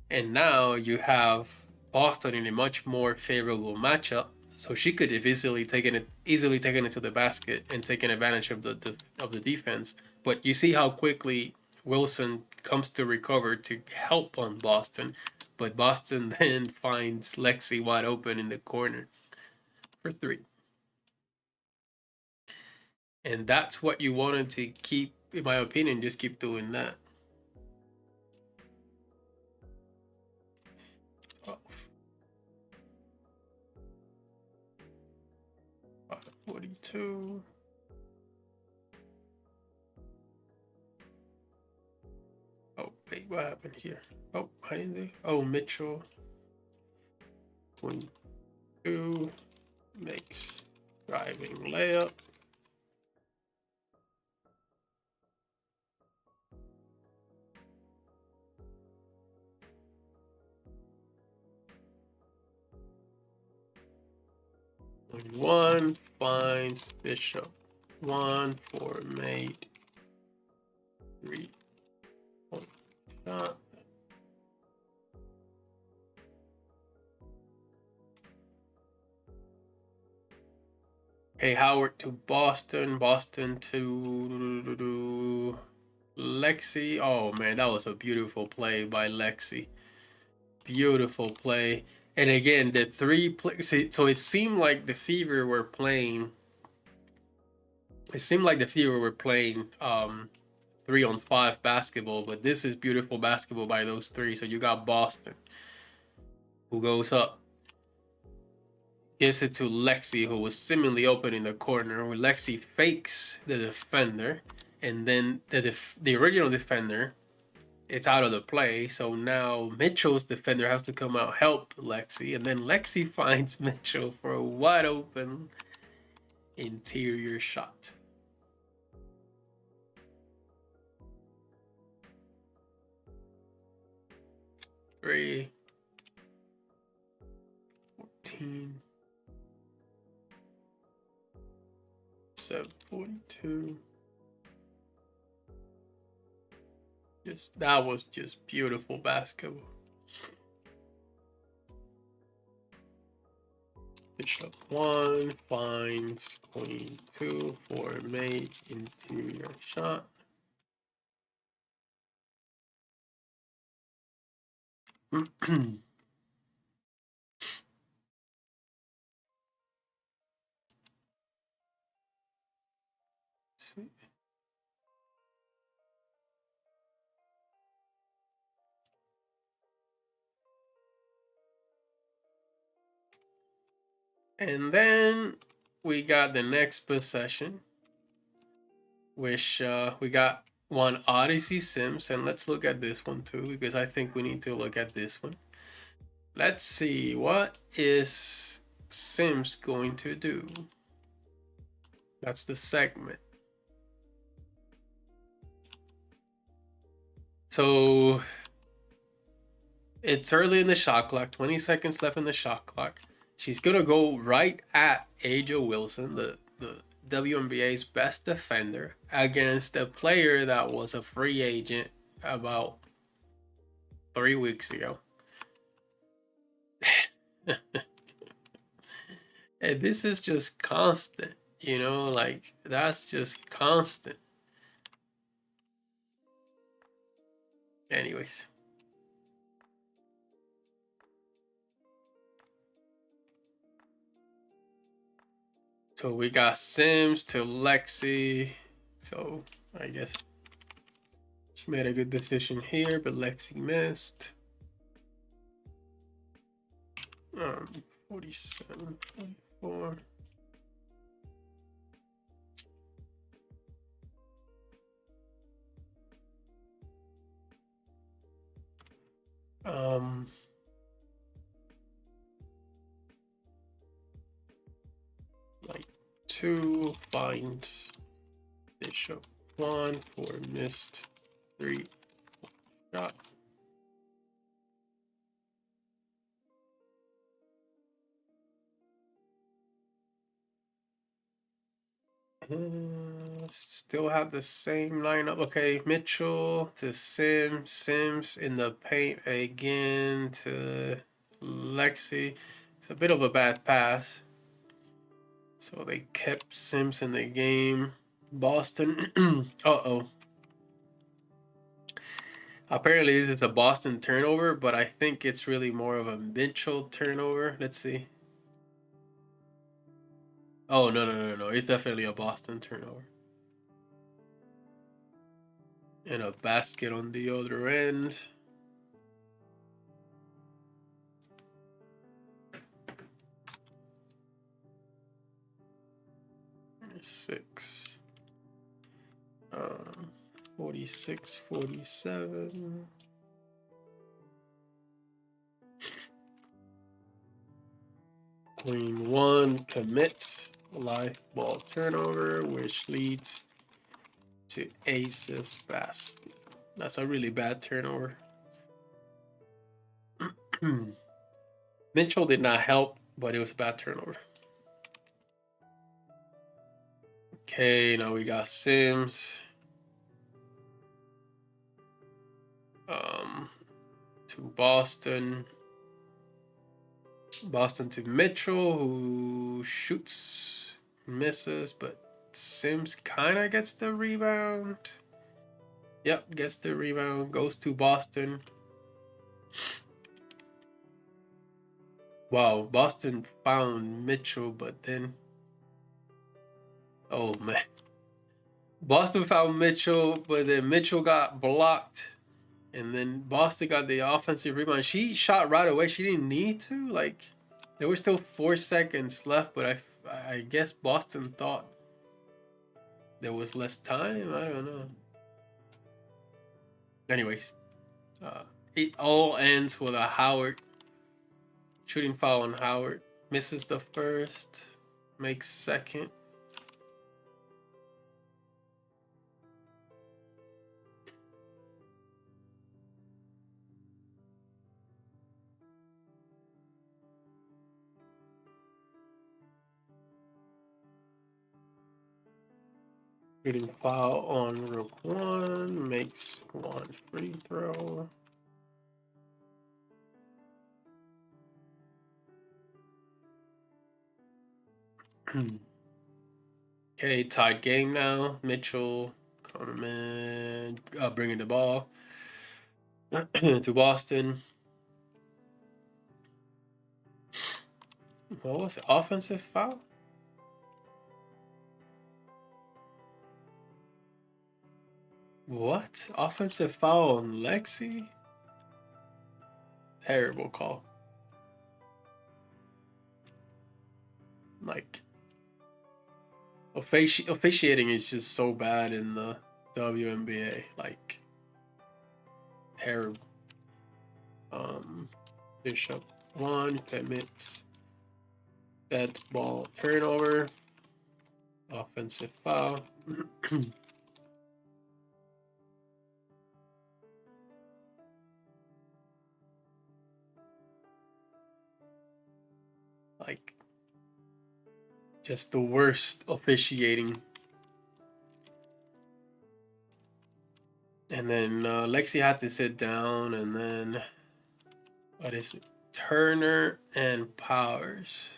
and now you have Boston in a much more favorable matchup. So she could have easily taken it to the basket and taken advantage of the defense. But you see how quickly Wilson comes to recover to help on Boston. But Boston then finds Lexi wide open in the corner for three. And that's what you wanted to keep, in my opinion, just keep doing that. Oh. 42. Oh, wait, what happened here? Oh, I didn't do. Oh, Mitchell. 22 makes driving layup. One finds Bishop. One for mate. 3-point shot. Hey, Howard to Boston. Boston to Lexi. Oh man, that was a beautiful play by Lexi. Beautiful play. And again, the three play. So it seemed like the Fever were playing. It seemed like the Fever were playing 3-on-5 basketball, but this is beautiful basketball by those three. So you got Boston, who goes up, gives it to Lexi, who was seemingly open in the corner. Where Lexi fakes the defender, and then the original defender, it's out of the play. So now Mitchell's defender has to come out help Lexi, and then Lexi finds Mitchell for a wide open interior shot. Three. 14. 742. That was just beautiful basketball. Bishop 1 finds queen 2 for mate interior shot. And then we got the next possession, which we got one Odyssey Sims, and let's look at this one too, because I think we need to look at this one. Let's see, what is Sims going to do? That's the segment. So it's early in the shot clock, 20 seconds left in the shot clock. She's gonna go right at Aja Wilson, the WNBA's best defender, against a player that was a free agent about 3 weeks ago. And this is just constant, you know, like that's just constant. Anyways. So we got Sims to Lexi. So I guess she made a good decision here, but Lexi missed. 47, 44. Like 2 finds Bishop 1 for missed 3 shot. Still have the same lineup. Okay, Mitchell to Sims. Sims in the paint again to Lexi. It's a bit of a bad pass. So they kept Sims in the game. Boston. Uh-oh. Apparently this is a Boston turnover, but I think it's really more of a Mitchell turnover. Let's see. Oh, no. It's definitely a Boston turnover. And a basket on the other end. Six. 46, 47. Queen 1 commits live ball turnover, which leads to aces basket. That's a really bad turnover. Mitchell did not help, but it was a bad turnover. Okay, now we got Sims. To Boston. Boston to Mitchell, who shoots, misses, but Sims kind of gets the rebound. Yep, gets the rebound, goes to Boston. Wow, Boston found Mitchell, but then... Oh, man. Boston found Mitchell, but then Mitchell got blocked. And then Boston got the offensive rebound. She shot right away. She didn't need to. Like, there were still 4 seconds left, but I guess Boston thought there was less time. I don't know. Anyways, it all ends with a Howard shooting foul on Howard. Misses the first, makes second. Shooting foul on Rook 1, makes 1 free throw. Okay, tied game now. Mitchell coming, bringing the ball to Boston. What was it? Offensive foul? What? Offensive foul on Lexi? Terrible call. Like, officiating is just so bad in the WNBA. Like, terrible. Bishop 1 commits that ball turnover. Offensive foul. Like, just the worst officiating. And then Lexi had to sit down, and then what is it? Turner and Powers.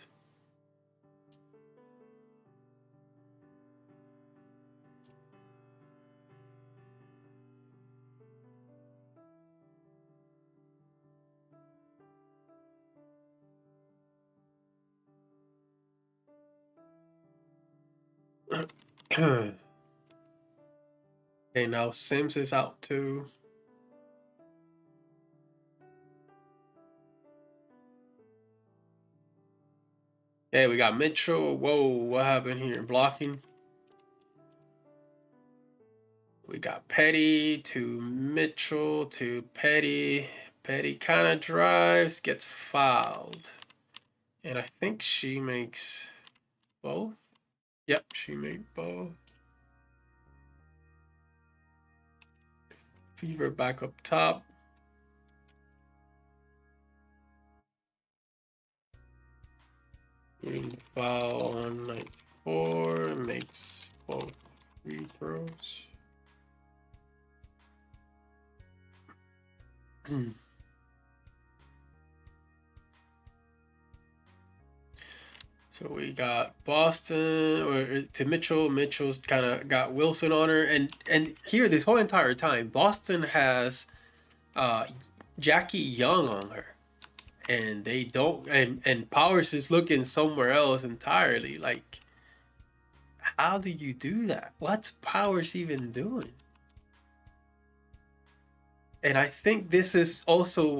Okay, now Sims is out too. Okay, we got Mitchell. Whoa, what happened here? Blocking. We got Petty to Mitchell to Petty. Petty kind of drives, gets fouled. And I think she makes both. Yep, she made both. Fever back up top. Getting foul on 94, makes both free throws. So we got Boston or to Mitchell. Mitchell's kind of got Wilson on her, and here this whole entire time, Boston has Jackie Young on her, and they don't. And Powers is looking somewhere else entirely. Like, how do you do that? What's Powers even doing? And I think this is also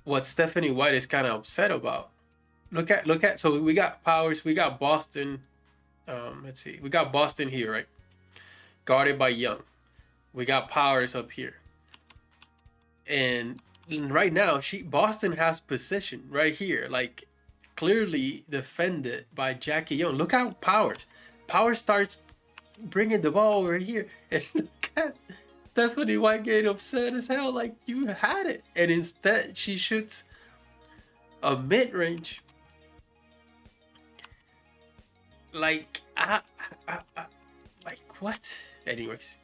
what Stephanie White is kind of upset about. Look at. So we got Powers, we got Boston. Let's see, we got Boston here, right? Guarded by Young. We got Powers up here, and right now Boston has position right here, like clearly defended by Jackie Young. Look how Powers starts bringing the ball over here, and look at Stephanie White getting upset as hell, like you had it, and instead she shoots a mid-range. Like, like what? Anyways,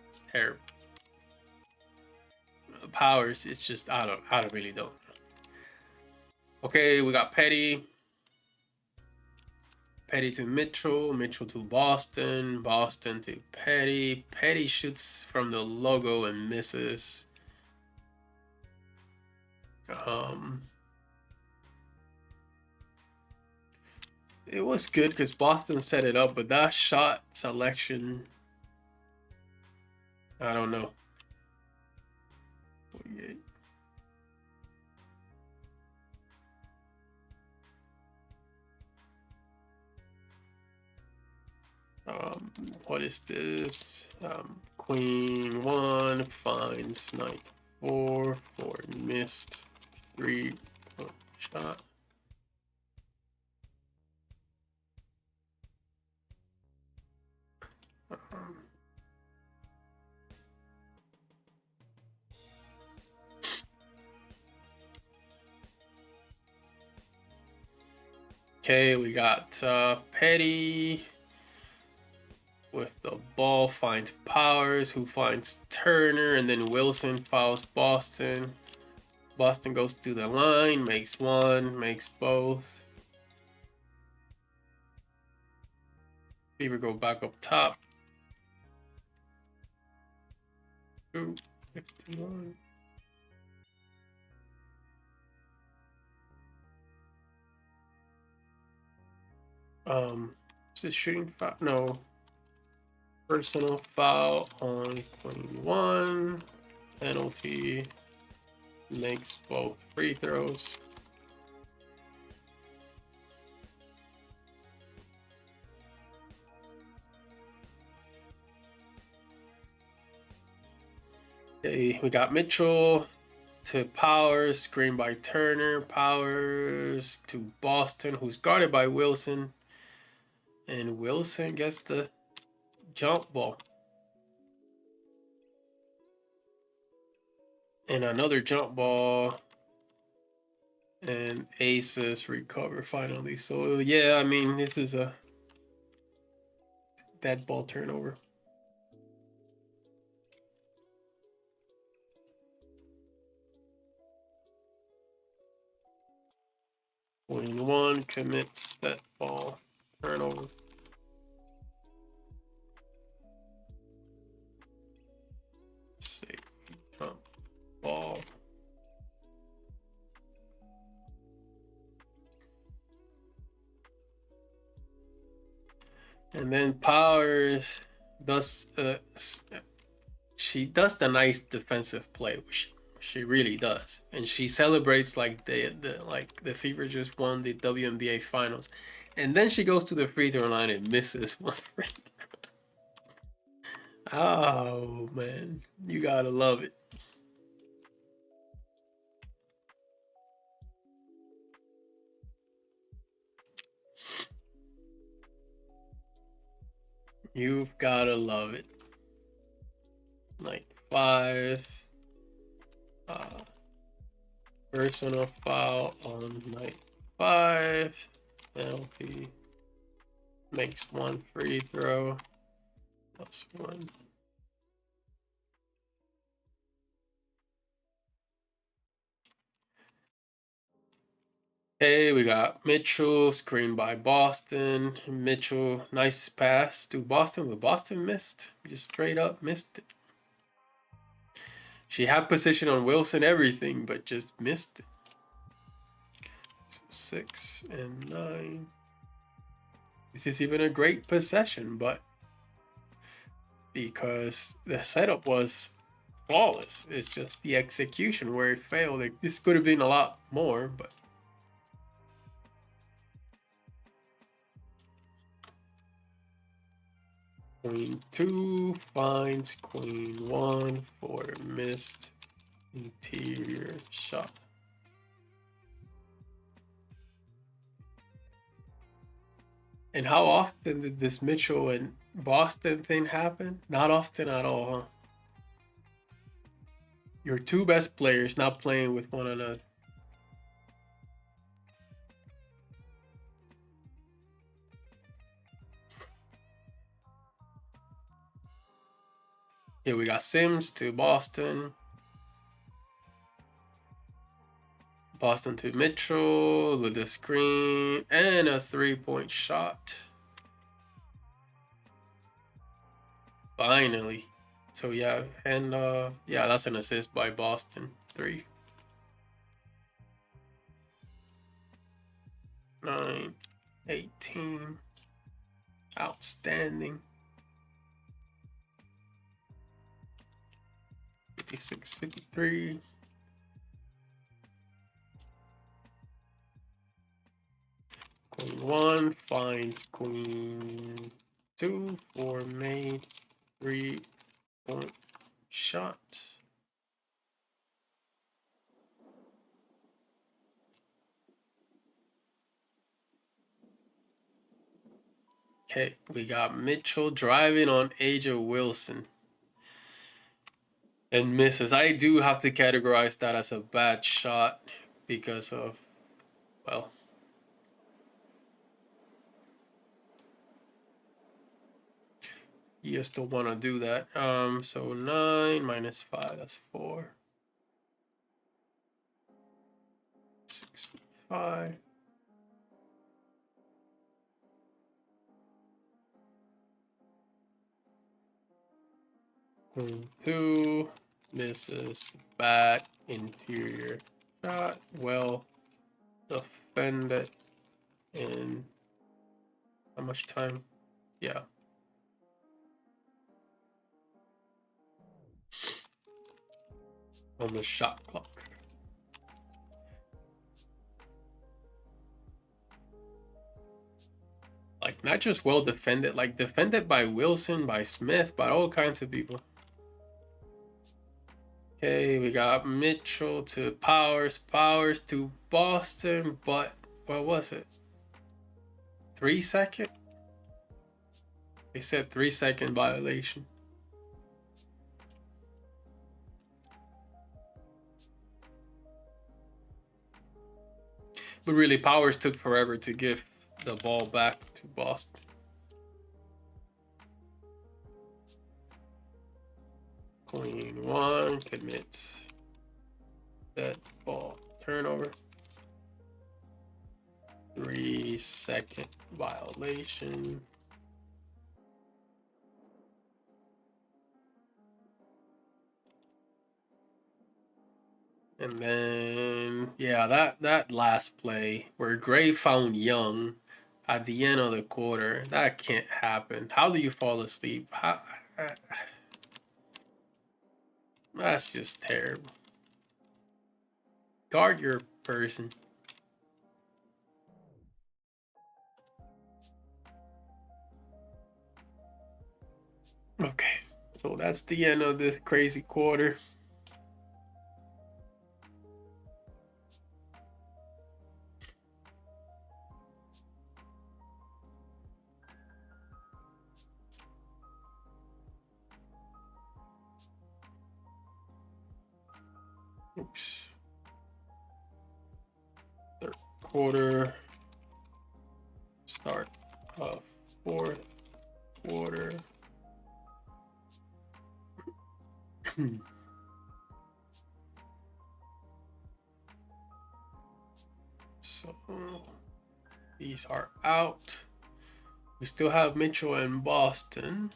it's terrible. Powers, it's just I don't really don't. Okay, we got Petty to Mitchell, Mitchell to Boston, Boston to Petty. Petty shoots from the logo and misses. It was good because Boston set it up, but that shot selection, I don't know. 48. What is this? Queen 1 finds knight 4 for missed 3-point shot. Okay, we got Petty with the ball, finds Powers, who finds Turner, and then Wilson fouls Boston. Boston goes to the line, makes one, makes both. Fever go back up top. 2-51. Is this shooting foul? No. Personal foul on Queen 1. Penalty. Makes both free throws. Okay, we got Mitchell to Powers, screen by Turner. Powers to Boston, who's guarded by Wilson. And Wilson gets the jump ball. And another jump ball. And aces recover finally. So yeah, I mean, this is a dead ball turnover. Queen 1 commits that ball turnover. Let's see, jump ball. And then Powers does she does the nice defensive play, which she really does, and she celebrates like the Fever just won the WNBA finals, and then she goes to the free throw line and misses one free throw. Oh man, you gotta love it. You've gotta love it. Knight 5. Personal foul on knight 5. Penalty. Makes 1 free throw. +1. Hey, we got Mitchell, screen by Boston. Mitchell, nice pass to Boston, but Boston missed. Just straight up missed it. She had position on Wilson, everything, but just missed it. So 6 and 9. This is even a great possession, but because the setup was flawless, it's just the execution where it failed. Like, this could have been a lot more, but Queen 2 finds Queen 1 for missed interior shot. And how often did this Mitchell and Boston thing happen? Not often at all, huh? Your two best players not playing with one another. Here we got Sims to Boston. Boston to Mitchell with a screen and a 3-point shot. Finally. So yeah, and yeah, that's an assist by Boston. 3. 9, 18. Outstanding. 56, 53. Queen 1 finds Queen 2 for made 3-point shot. Okay, we got Mitchell driving on Aja Wilson and misses. I do have to categorize that as a bad shot because of, well, you just don't want to do that. So 9 minus 5, that's 4. 65. Queen 2 misses, bad interior shot, well defended in how much time? Yeah. On the shot clock. Like, not just well defended, like defended by Wilson, by Smith, by all kinds of people. Okay, we got Mitchell to Powers, Powers to Boston, but what was it? 3 second? They said 3-second violation. But really, Powers took forever to give the ball back to Boston. Queen 1 commits that ball turnover. 3-second violation. And then, yeah, that last play where Gray found Young at the end of the quarter, that can't happen. How do you fall asleep? That's just terrible. Guard your person. Okay, so that's the end of this crazy quarter. Oops. quarter. Start of fourth quarter. So these are out. We still have Mitchell and Boston.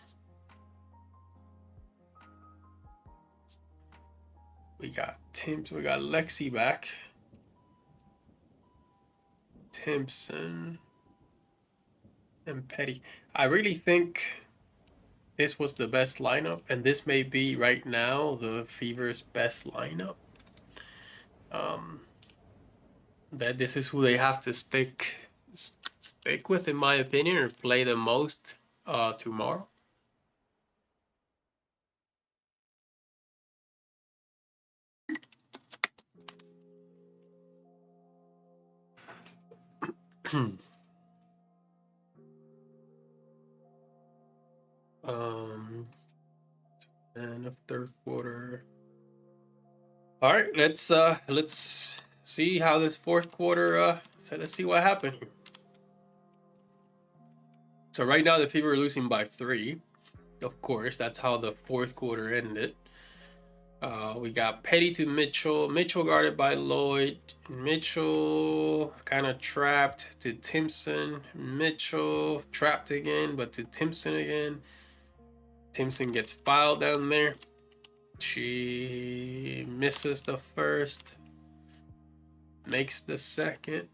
We got Lexi back. Timpson and Petty. I really think this was the best lineup, and this may be right now the Fever's best lineup. That this is who they have to stick with, in my opinion, or play the most tomorrow. And of third quarter. All right, let's see how this fourth quarter. So let's see what happened here. So right now the Fever are losing by 3. Of course, that's how the fourth quarter ended. We got Petty to Mitchell. Mitchell guarded by Lloyd. Mitchell kind of trapped to Timpson. Mitchell trapped again, but to Timpson again. Timpson gets fouled down there. She misses the first. Makes the second.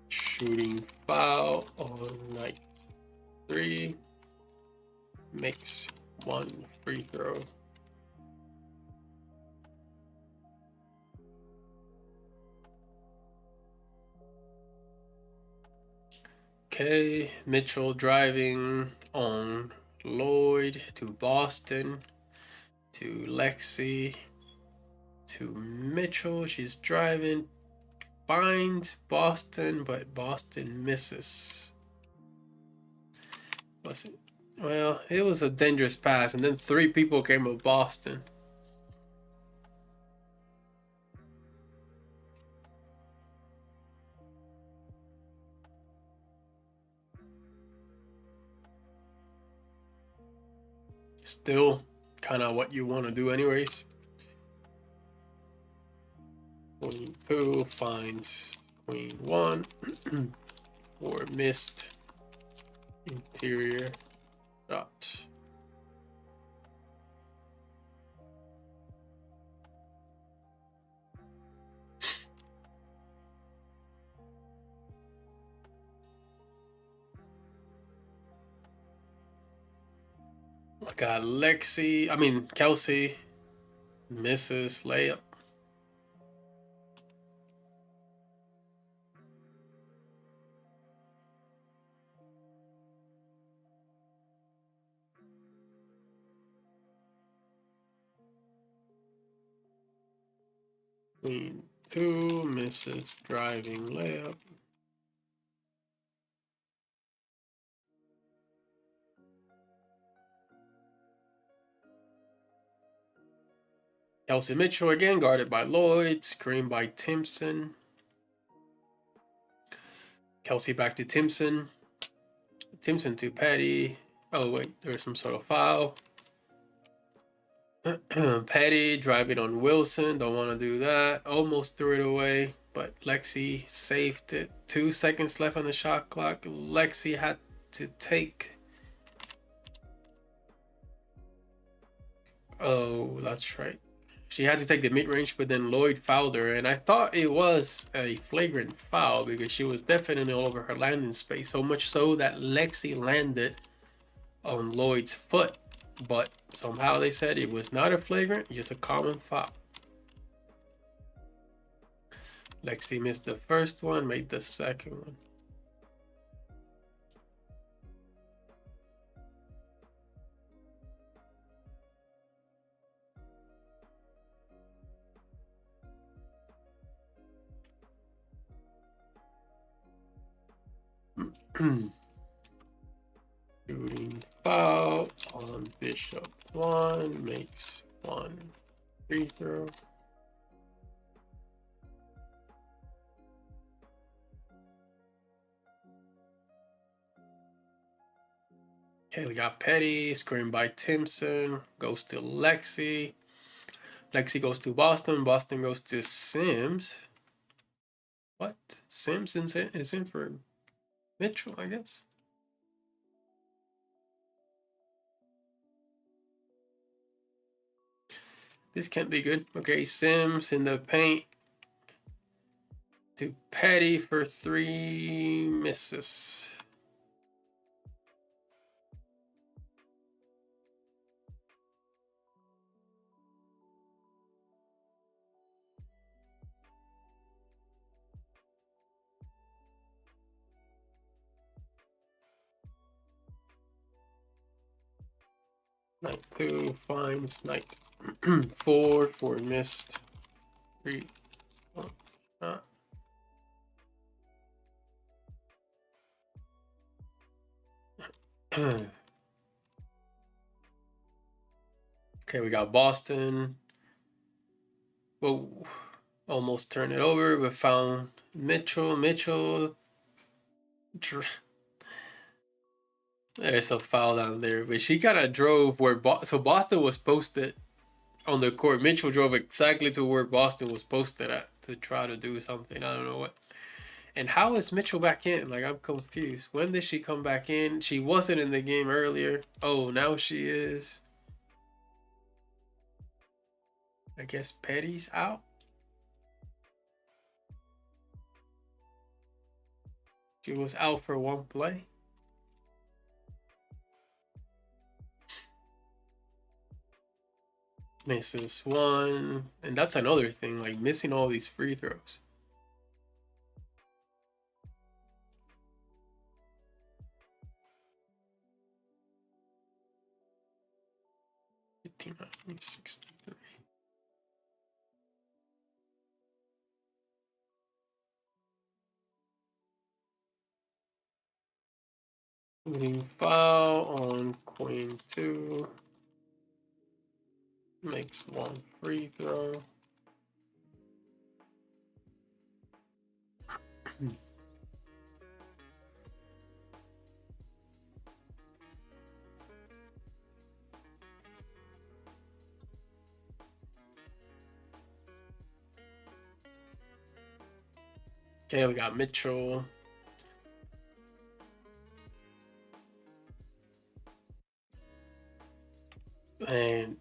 Shooting foul on night 3. Makes 1 free throw. Okay, Mitchell driving on Lloyd to Boston, to Lexi, to Mitchell. She's driving, finds Boston, but Boston misses. Well, it was a dangerous pass, and then 3 people came with Boston. Still kind of what you want to do anyways. Queen 2 finds Queen 1 or missed interior shot. I got Kelsey misses layup. Queen 2 misses driving layup. Kelsey Mitchell again, guarded by Lloyd, screened by Timpson. Kelsey back to Timpson. Timpson to Petty. Oh wait, there's some sort of foul. Petty driving on Wilson, don't want to do that. Almost threw it away, but Lexi saved it. 2 seconds left on the shot clock. Lexi had to take. Oh, that's right. She had to take the mid-range, but then Lloyd fouled her, and I thought it was a flagrant foul because she was definitely all over her landing space, so much so that Lexi landed on Lloyd's foot, but somehow they said it was not a flagrant, just a common foul. Lexi missed the first one, made the second one. Bishop 1 makes 1 free throw. Okay, we got Petty, scoring by Timpson, goes to Lexi. Lexi goes to Boston, Boston goes to Sims. What? Sims is in for Mitchell, I guess? This can't be good. Okay, Sims in the paint to Petty for 3, misses. Knight 2 finds Knight 4 for missed 3. Okay, we got Boston. Whoa, almost turned it over, but found Mitchell. There's a foul down there, but she kind of drove where so Boston was posted on the court. Mitchell drove exactly to where Boston was posted at to try to do something. I don't know what. And how is Mitchell back in? Like, I'm confused. When did she come back in? She wasn't in the game earlier. Oh, now she is. I guess Petty's out. She was out for 1 play. Misses 1. And that's another thing, like missing all these free throws. Moving foul on queen 2. Makes 1 free throw. Okay, we got Mitchell. And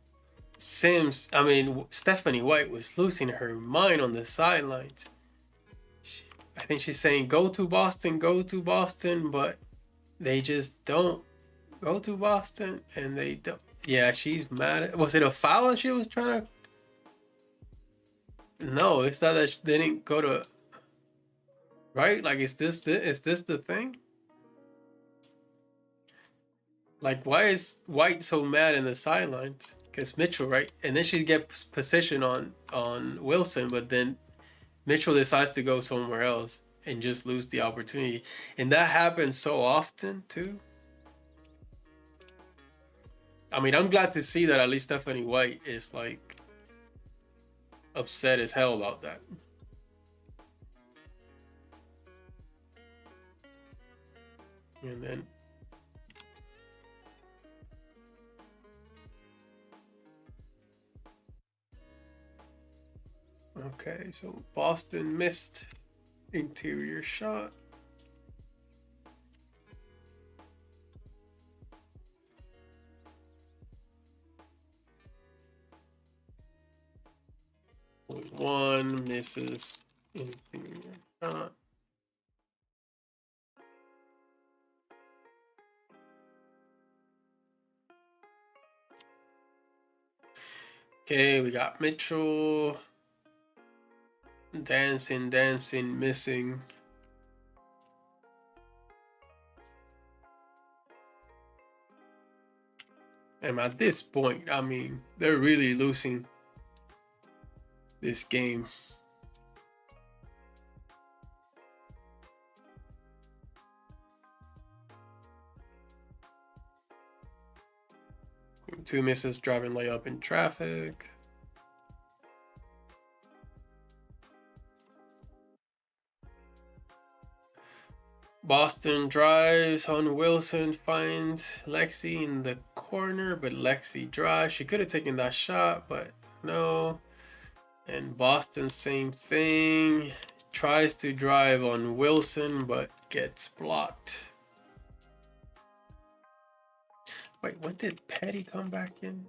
Sims, I mean, Stephanie White was losing her mind on the sidelines. I think she's saying, go to Boston, but they just don't go to Boston, and they don't. Yeah, she's mad. Was it a foul she was trying to? No, it's not that they didn't go to. Right? Like, is this the thing? Like, why is White so mad in the sidelines? Because Mitchell, right? And then she gets position on Wilson, but then Mitchell decides to go somewhere else and just lose the opportunity. And that happens so often too. I mean, I'm glad to see that at least Stephanie White is like upset as hell about that. And then okay, so Boston missed interior shot. One misses interior shot. Okay, we got Mitchell. Dancing, missing. And at this point, I mean, they're really losing this game. 2 misses driving layup in traffic. Boston drives on Wilson, finds Lexi in the corner, but Lexi drives. She could have taken that shot, but no. And Boston, same thing. Tries to drive on Wilson, but gets blocked. Wait, when did Petty come back in?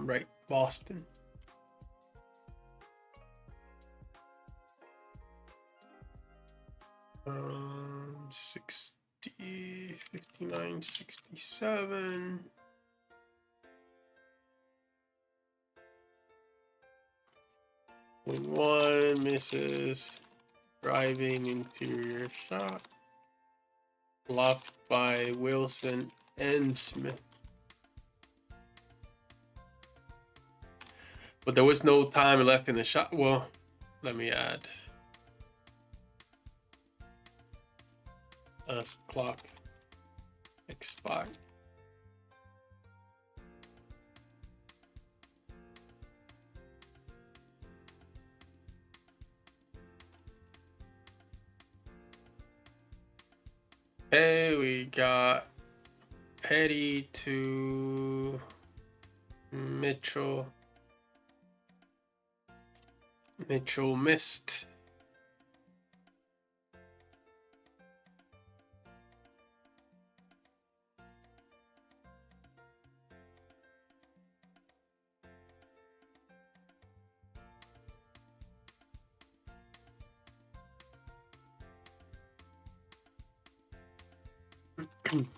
Right, Boston. Um, 60, 59, 67. Win 1, misses. Driving interior shot. Blocked by Wilson and Smith. But there was no time left in the shot. Well, let me add. Clock expired. Hey, we got Petty to Mitchell. Mitchell missed.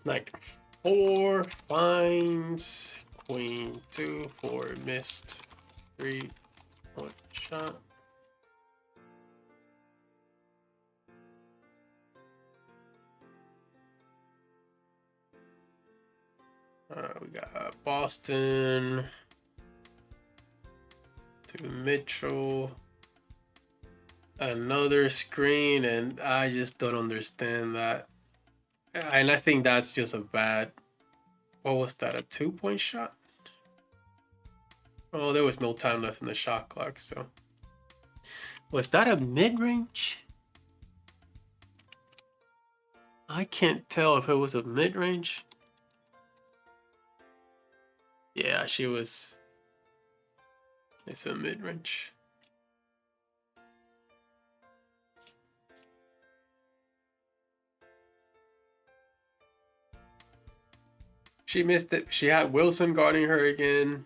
Knight 4 finds queen 2 for missed 3-point shot. We got Boston to Mitchell. Another screen, and I just don't understand that. And I think that's just a bad. What was that? A 2-point shot? Oh, there was no time left in the shot clock. So, was that a mid-range? I can't tell if it was a mid-range. Yeah, she was. It's a mid-range. She missed it. She had Wilson guarding her again.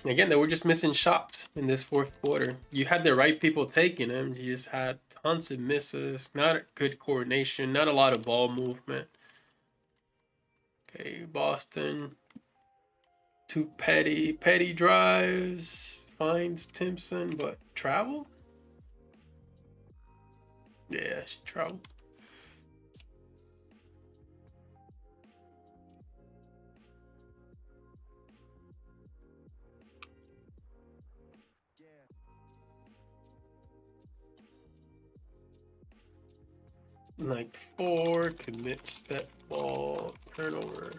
Again, they were just missing shots in this fourth quarter. You had the right people taking them. You just had tons of misses, not good coordination, not a lot of ball movement. Okay, Boston to Petty. Petty drives, finds Timpson, but travel? Yeah, she traveled. Knight 4, commit step ball, turnover.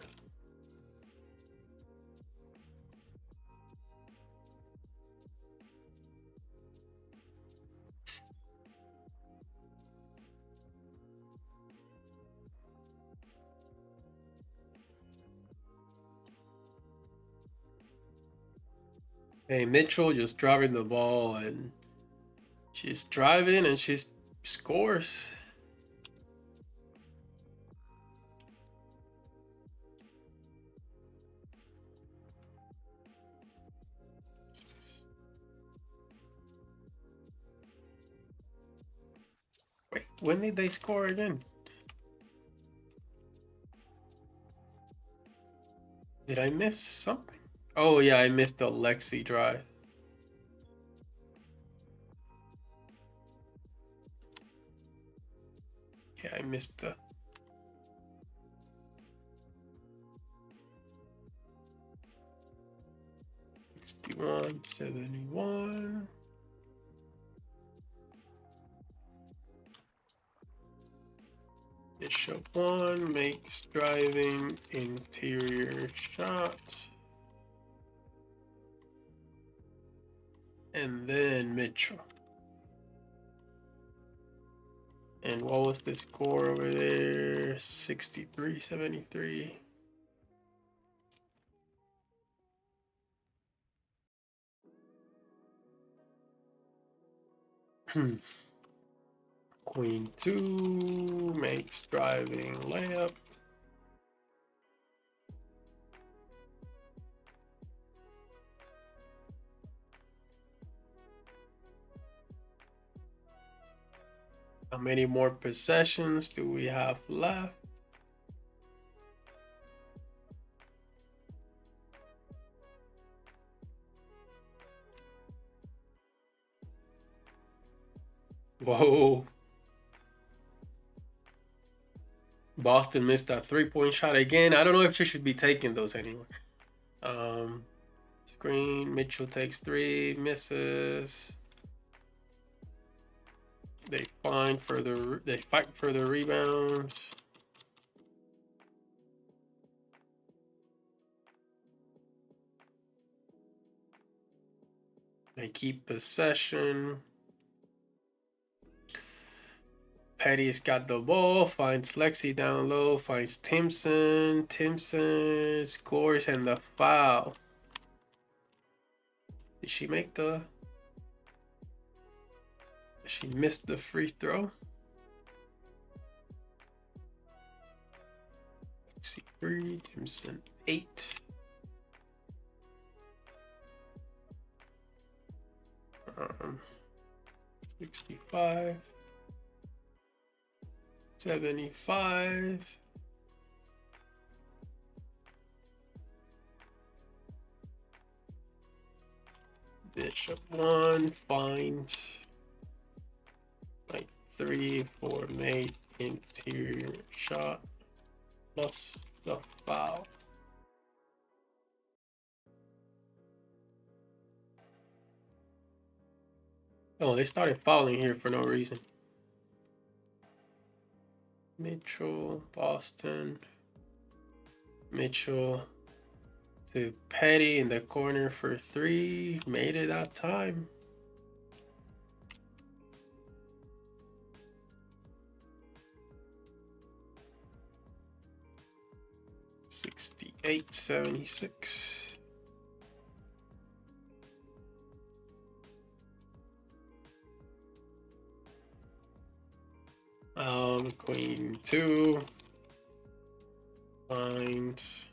Hey, Mitchell just driving the ball, and she's driving and she scores. Wait, when did they score again? Did I miss something? Oh yeah, I missed the Lexi drive. Yeah, I missed the 61, 71. Bishop 1 makes driving interior shot. And then Mitchell. And what was the score over there? 63-73. Queen 2 makes driving layup. How many more possessions do we have left? Whoa. Boston missed that 3-point shot again. I don't know if she should be taking those anymore. Screen, Mitchell takes 3, misses. They fight for the rebounds. They keep possession. Petty's got the ball, finds Lexi down low, finds Timpson. Timpson scores and the foul. Did she make the... She missed the free throw. Lexi 3, Timpson 8. 65. 75. Bishop 1 finds like 3 for mate interior shot plus the foul. Oh, they started fouling here for no reason. Mitchell, Boston. Mitchell to Petty in the corner for 3. Made it that time. $68.76. Queen 2 finds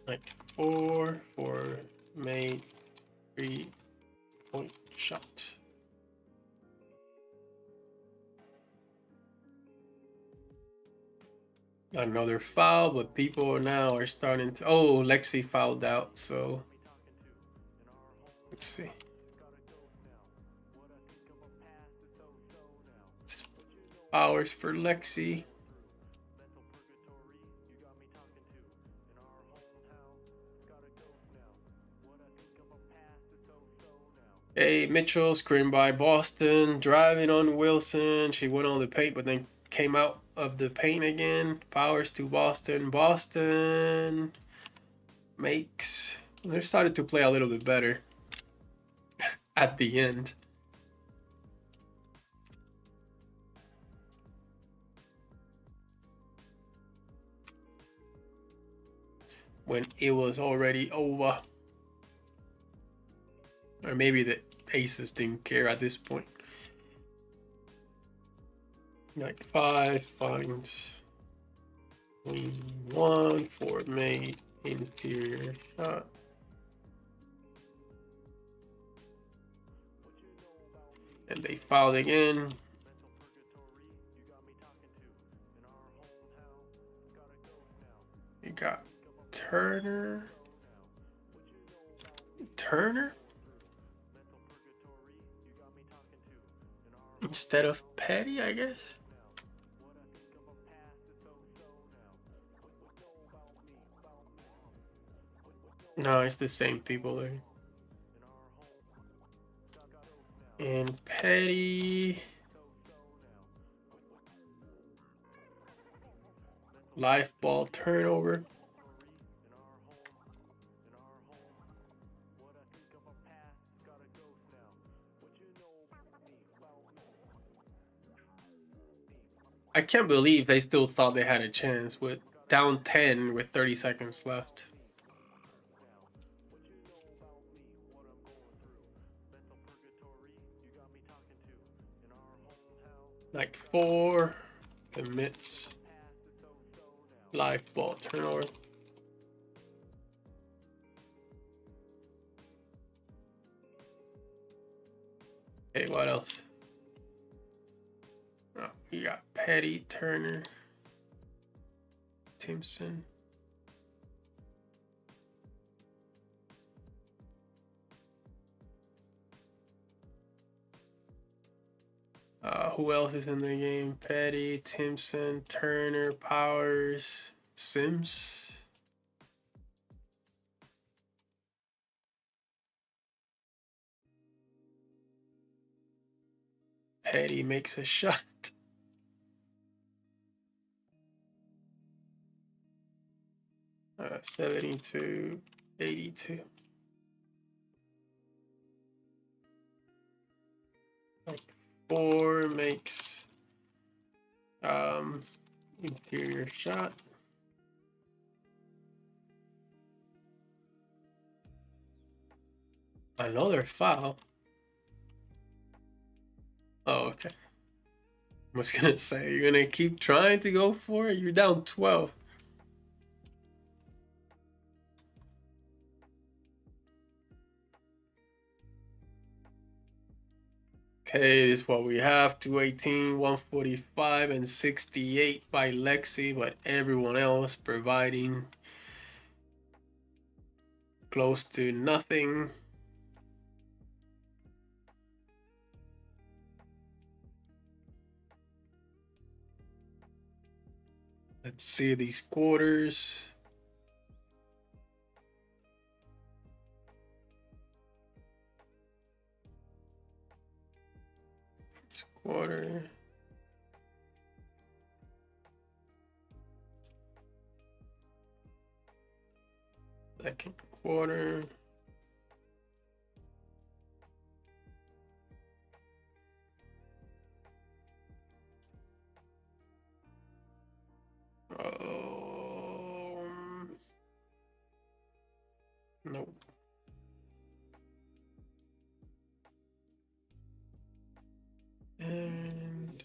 like 4 for made 3-point shot. Another foul, but people now are starting to... Oh, Lexi fouled out, so... Let's see. Hours for Lexi. Hey, Mitchell, screen by Boston, driving on Wilson. She went on the paint, but then came out of the paint again. Powers to Boston. Boston makes... They started to play a little bit better at the end. When it was already over. Or maybe the aces didn't care at this point. Knight 5 finds queen 1, forward mate, interior shot. And they fouled again. We got Turner. Instead of Petty, I guess. No, it's the same people there. And Petty. Live ball turnover. I can't believe they still thought they had a chance with down 10 with 30 seconds left. Like 4 commits. Live ball turnover. Okay, what else? Oh, we got Petty, Turner, Timpson. Who else is in the game? Petty, Timpson, Turner, Powers, Sims. Petty makes a shot. 72, 82. Like 4 makes interior shot. Another foul. Oh, okay. I was gonna say, you're gonna keep trying to go for it? You're down 12. Okay, this is what we have. 218, 145, and 68 by Lexi, but everyone else providing close to nothing. Let's see these quarters. Quarter. Second quarter. Nope. And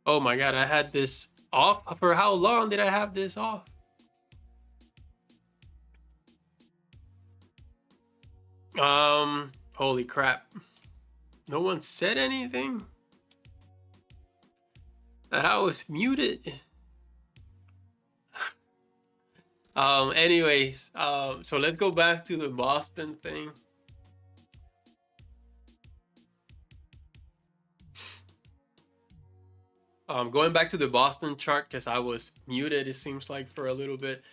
Oh my god, I had this off for how long did I have this off? Holy crap. No one said anything? That I was muted. Anyways, so let's go back to the Boston thing. Going back to the Boston chart because I was muted, it seems like, for a little bit.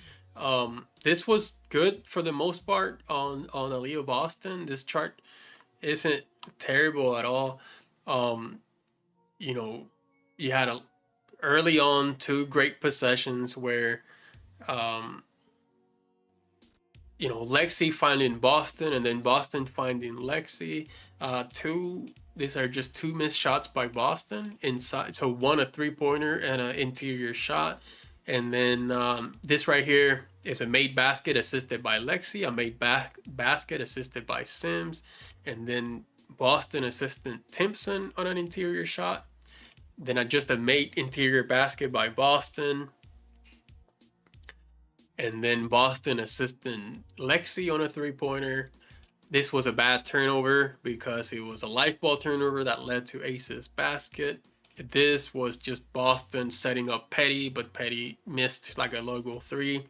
This was good for the most part on Aaliyah Boston. This chart isn't terrible at all. You know, you had early on 2 great possessions where you know, Lexi finding Boston and then Boston finding Lexi. These are just 2 missed shots by Boston inside. So one a 3-pointer and an interior shot. And then this right here is a made basket assisted by Lexi, a made basket assisted by Sims, and then Boston assistant Timpson on an interior shot. Then just a made interior basket by Boston, and then Boston assistant Lexi on a 3-pointer. This was a bad turnover because it was a life ball turnover that led to Ace's basket. This was just Boston setting up Petty, but Petty missed like a logo 3.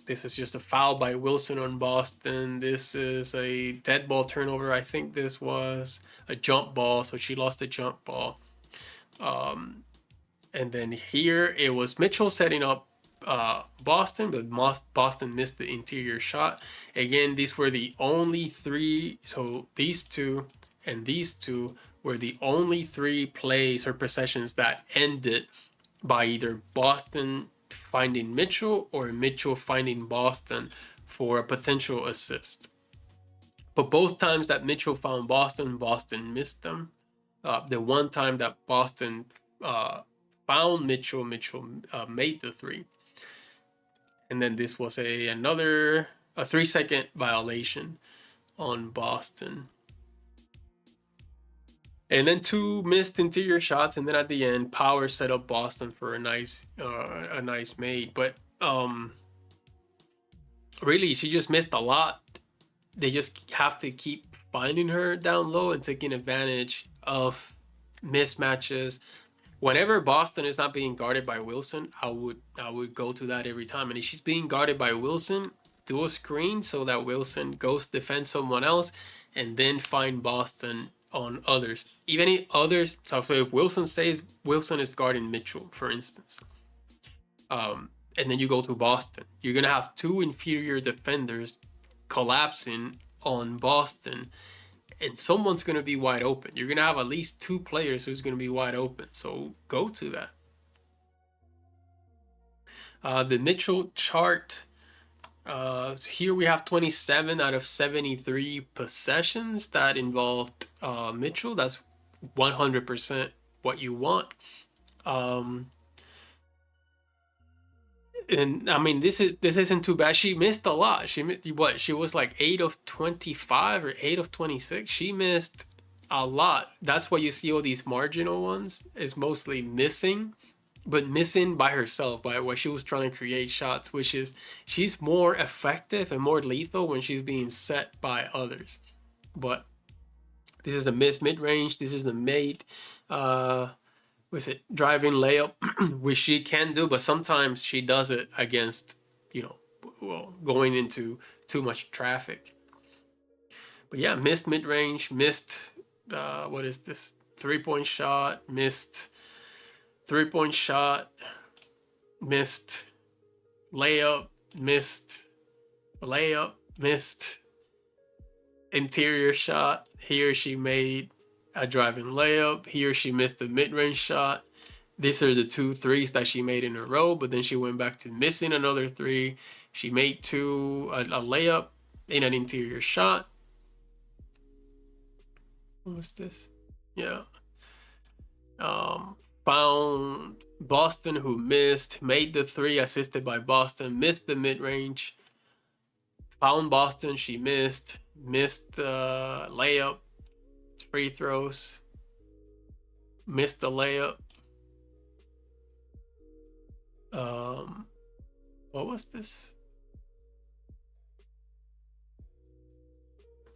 This is just a foul by Wilson on Boston. This is a dead ball turnover. I think this was a jump ball, so she lost a jump ball. And then here it was Mitchell setting up Boston, but Boston missed the interior shot. Again, these were the only 3. So these 2 and these 2 were the only 3 plays or possessions that ended by either Boston finding Mitchell or Mitchell finding Boston for a potential assist. But both times that Mitchell found Boston, Boston missed them. The one time that Boston found Mitchell, Mitchell made the 3. And then this was another 3-second violation on Boston. And then 2 missed interior shots, and then at the end, Power set up Boston for a nice made. But really, she just missed a lot. They just have to keep finding her down low and taking advantage of mismatches. Whenever Boston is not being guarded by Wilson, I would go to that every time. And if she's being guarded by Wilson, do a screen so that Wilson goes defend someone else, and then find Boston on others. Even if others, so if Wilson saves, Wilson is guarding Mitchell, for instance, and then you go to Boston, you're gonna have 2 inferior defenders collapsing on Boston, and someone's going to be wide open. You're going to have at least 2 players who's going to be wide open. So go to that. The Mitchell chart. Here we have 27 out of 73 possessions that involved Mitchell. That's 100% what you want. And I mean, this isn't too bad. She missed a lot. She was like 8 of 25 or 8 of 26. She missed a lot. That's why you see all these marginal ones is mostly missing, but missing by herself, by what she was trying to create shots, which is she's more effective and more lethal when she's being set by others. But this is a missed mid-range. This is the made driving layup, which she can do, but sometimes she does it against, going into too much traffic. But yeah, missed mid-range, missed, 3-point shot, missed 3-point shot, missed layup, missed interior shot. Here she made a driving layup. Here she missed a mid-range shot. These are the 2 threes that she made in a row, but then she went back to missing another 3. She made a layup in an interior shot. What was this? Yeah. Found Boston, who missed, made the 3 assisted by Boston, missed the mid-range. Found Boston, she missed layup, free throws, missed the layup, What was this?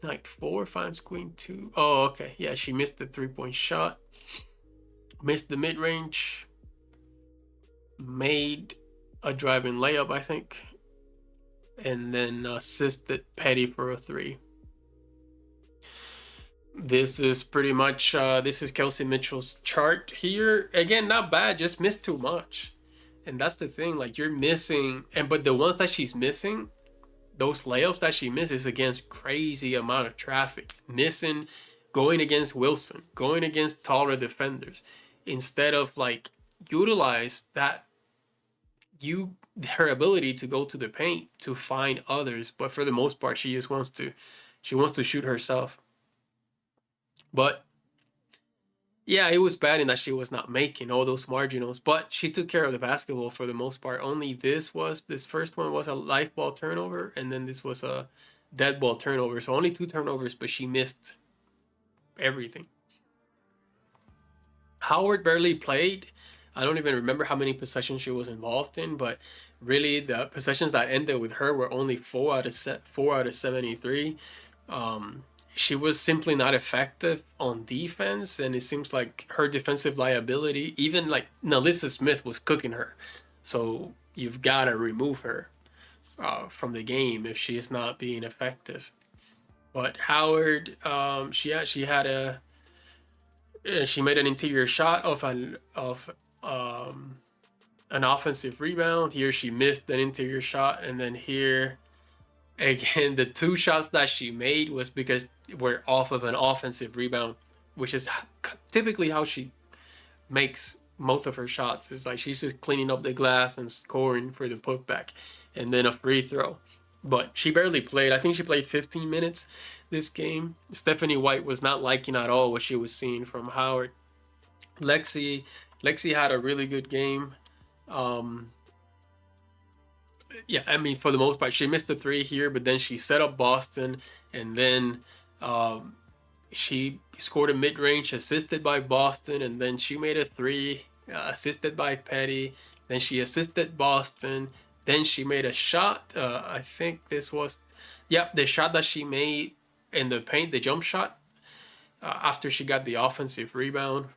Knight 4 finds queen 2. Oh, okay. Yeah, she missed the 3-point shot. Missed the mid-range. Made a driving layup, I think. And then assisted Petty for a 3. This is pretty much, this is Kelsey Mitchell's chart here. Again, not bad, just missed too much. And that's the thing, like you're missing, but the ones that she's missing, those layups that she misses against crazy amount of traffic, missing, going against Wilson, going against taller defenders, instead of like utilize that her ability to go to the paint to find others. But for the most part, she just wants to shoot herself. But yeah, it was bad in that she was not making all those marginals, but she took care of the basketball for the most part. Only this first one was a live ball turnover, and then this was a dead ball turnover. So only 2 turnovers, but she missed everything. Howard barely played. I don't even remember how many possessions she was involved in, but really the possessions that ended with her were only 4 out of 73. She was simply not effective on defense, and it seems like her defensive liability, even like Nalissa Smith was cooking her. So you've got to remove her from the game if she's not being effective. But Howard, she made an interior shot of an offensive rebound. Here she missed an interior shot, and then here again, the 2 shots that she made was because we're off of an offensive rebound, which is typically how she makes most of her shots. It's like she's just cleaning up the glass and scoring for the putback, and then a free throw. But she barely played. I think she played 15 minutes this game. Stephanie White was not liking at all what she was seeing from Howard. Lexi had a really good game. Yeah, I mean, for the most part, she missed the 3 here, but then she set up Boston, and then she scored a mid-range assisted by Boston, and then she made a 3 assisted by Petty. Then she assisted Boston. Then she made a shot. I think this was, the shot that she made in the paint, the jump shot, after she got the offensive rebound.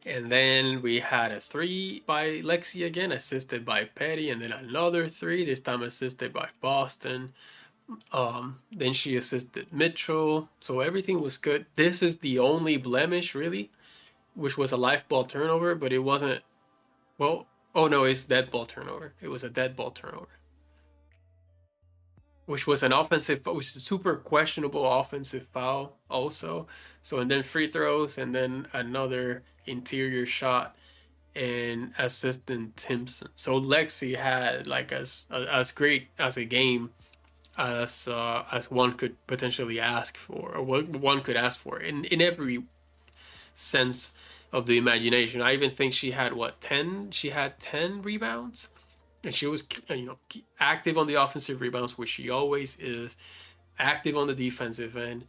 And then we had a 3 by Lexi again, assisted by Petty, and then another 3, this time assisted by Boston. Then she assisted Mitchell, so everything was good. This is the only blemish, really, which was a live ball turnover, but it wasn't, well, oh no, it's dead ball turnover. It was a dead ball turnover, which was an offensive, which is a super questionable offensive foul also. So, and then free throws, and then another interior shot and assistant Timpson. So Lexi had like as great as a game as one could potentially ask for, or what one could ask for in every sense of the imagination. I even think she had 10 rebounds, and she was active on the offensive rebounds, which she always is, active on the defensive end,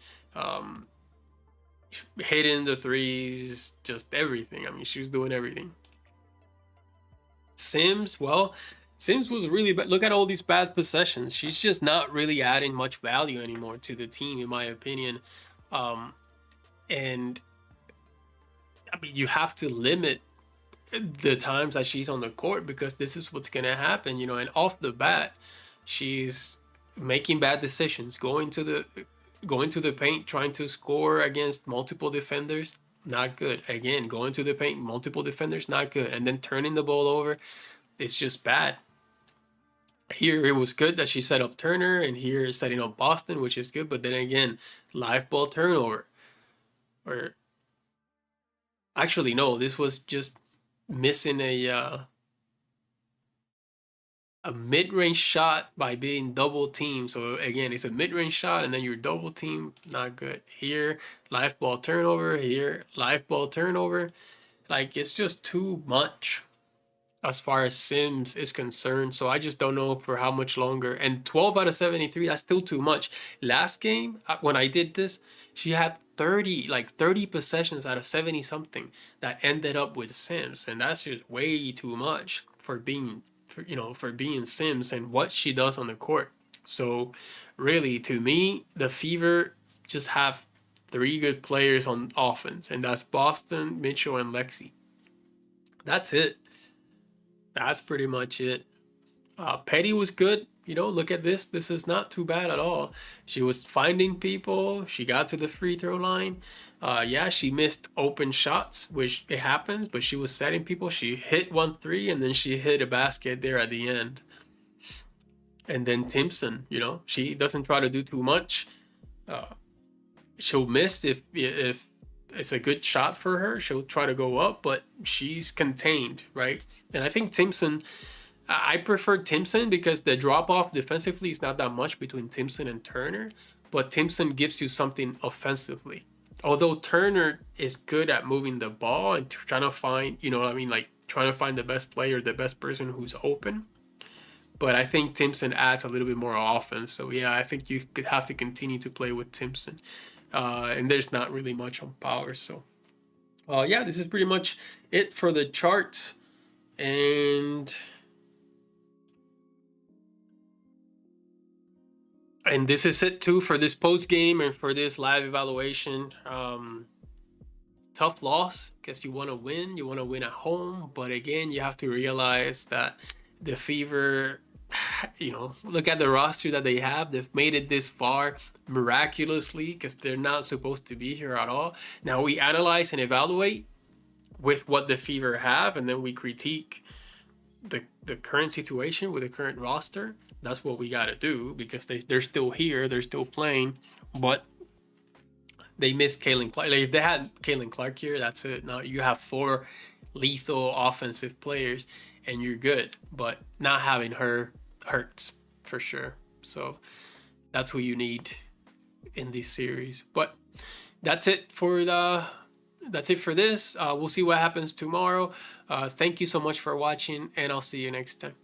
hitting the threes, just everything. I mean, she was doing everything. Sims was really bad. Look at all these bad possessions. She's just not really adding much value anymore to the team, in my opinion. And I mean, you have to limit the times that she's on the court, because this is what's going to happen, and off the bat, she's making bad decisions, going to the paint, trying to score against multiple defenders, not good. Again, going to the paint, multiple defenders, not good. And then turning the ball over, it's just bad. Here, it was good that she set up Turner, and here is setting up Boston, which is good. But then again, live ball turnover. Or actually, no, this was just missing a mid-range shot by being double teamed. So again, it's a mid-range shot, and then you're double teamed, not good. Here, live ball turnover. Here, live ball turnover. Like, it's just too much. as far as Sims is concerned. So I just don't know for how much longer. And 12 out of 73, that's still too much. Last game, when I did this, she had 30, like 30 possessions out of 70 something that ended up with Sims. And that's just way too much for being, for being Sims and what she does on the court. So really, to me, the Fever just have three good players on offense, and that's Boston, Mitchell, and Lexi. That's it. That's pretty much it. Petty was good. Look at this. This is not too bad at all. She was finding people. She got to the free throw line. Yeah, she missed open shots, which it happens, but she was setting people. She hit 1 3, and then she hit a basket there at the end. And then Timpson, she doesn't try to do too much. She'll miss if it's a good shot for her. She'll try to go up, but she's contained, right? And I think Timpson, I prefer Timpson because the drop off defensively is not that much between Timpson and Turner, but Timpson gives you something offensively. Although Turner is good at moving the ball and trying to find, like trying to find the best player, the best person who's open. But I think Timpson adds a little bit more offense. So yeah, I think you could have to continue to play with Timpson. And there's not really much on power. So yeah, this is pretty much it for the chart. And this is it too for this post game and for this live evaluation. Tough loss because you want to win. You want to win at home. But again, you have to realize that the Fever, look at the roster that they have. They've made it this far miraculously because they're not supposed to be here at all. Now we analyze and evaluate with what the Fever have, and then we critique the current situation with the current roster. That's what we got to do because they're still here. They're still playing, but they missed Caitlin Clark. Like, if they had Caitlin Clark here, that's it. Now you have 4 lethal offensive players and you're good, but not having her hurts for sure. So that's who you need in this series. But that's it for this. We'll see what happens tomorrow. Thank you so much for watching, and I'll see you next time.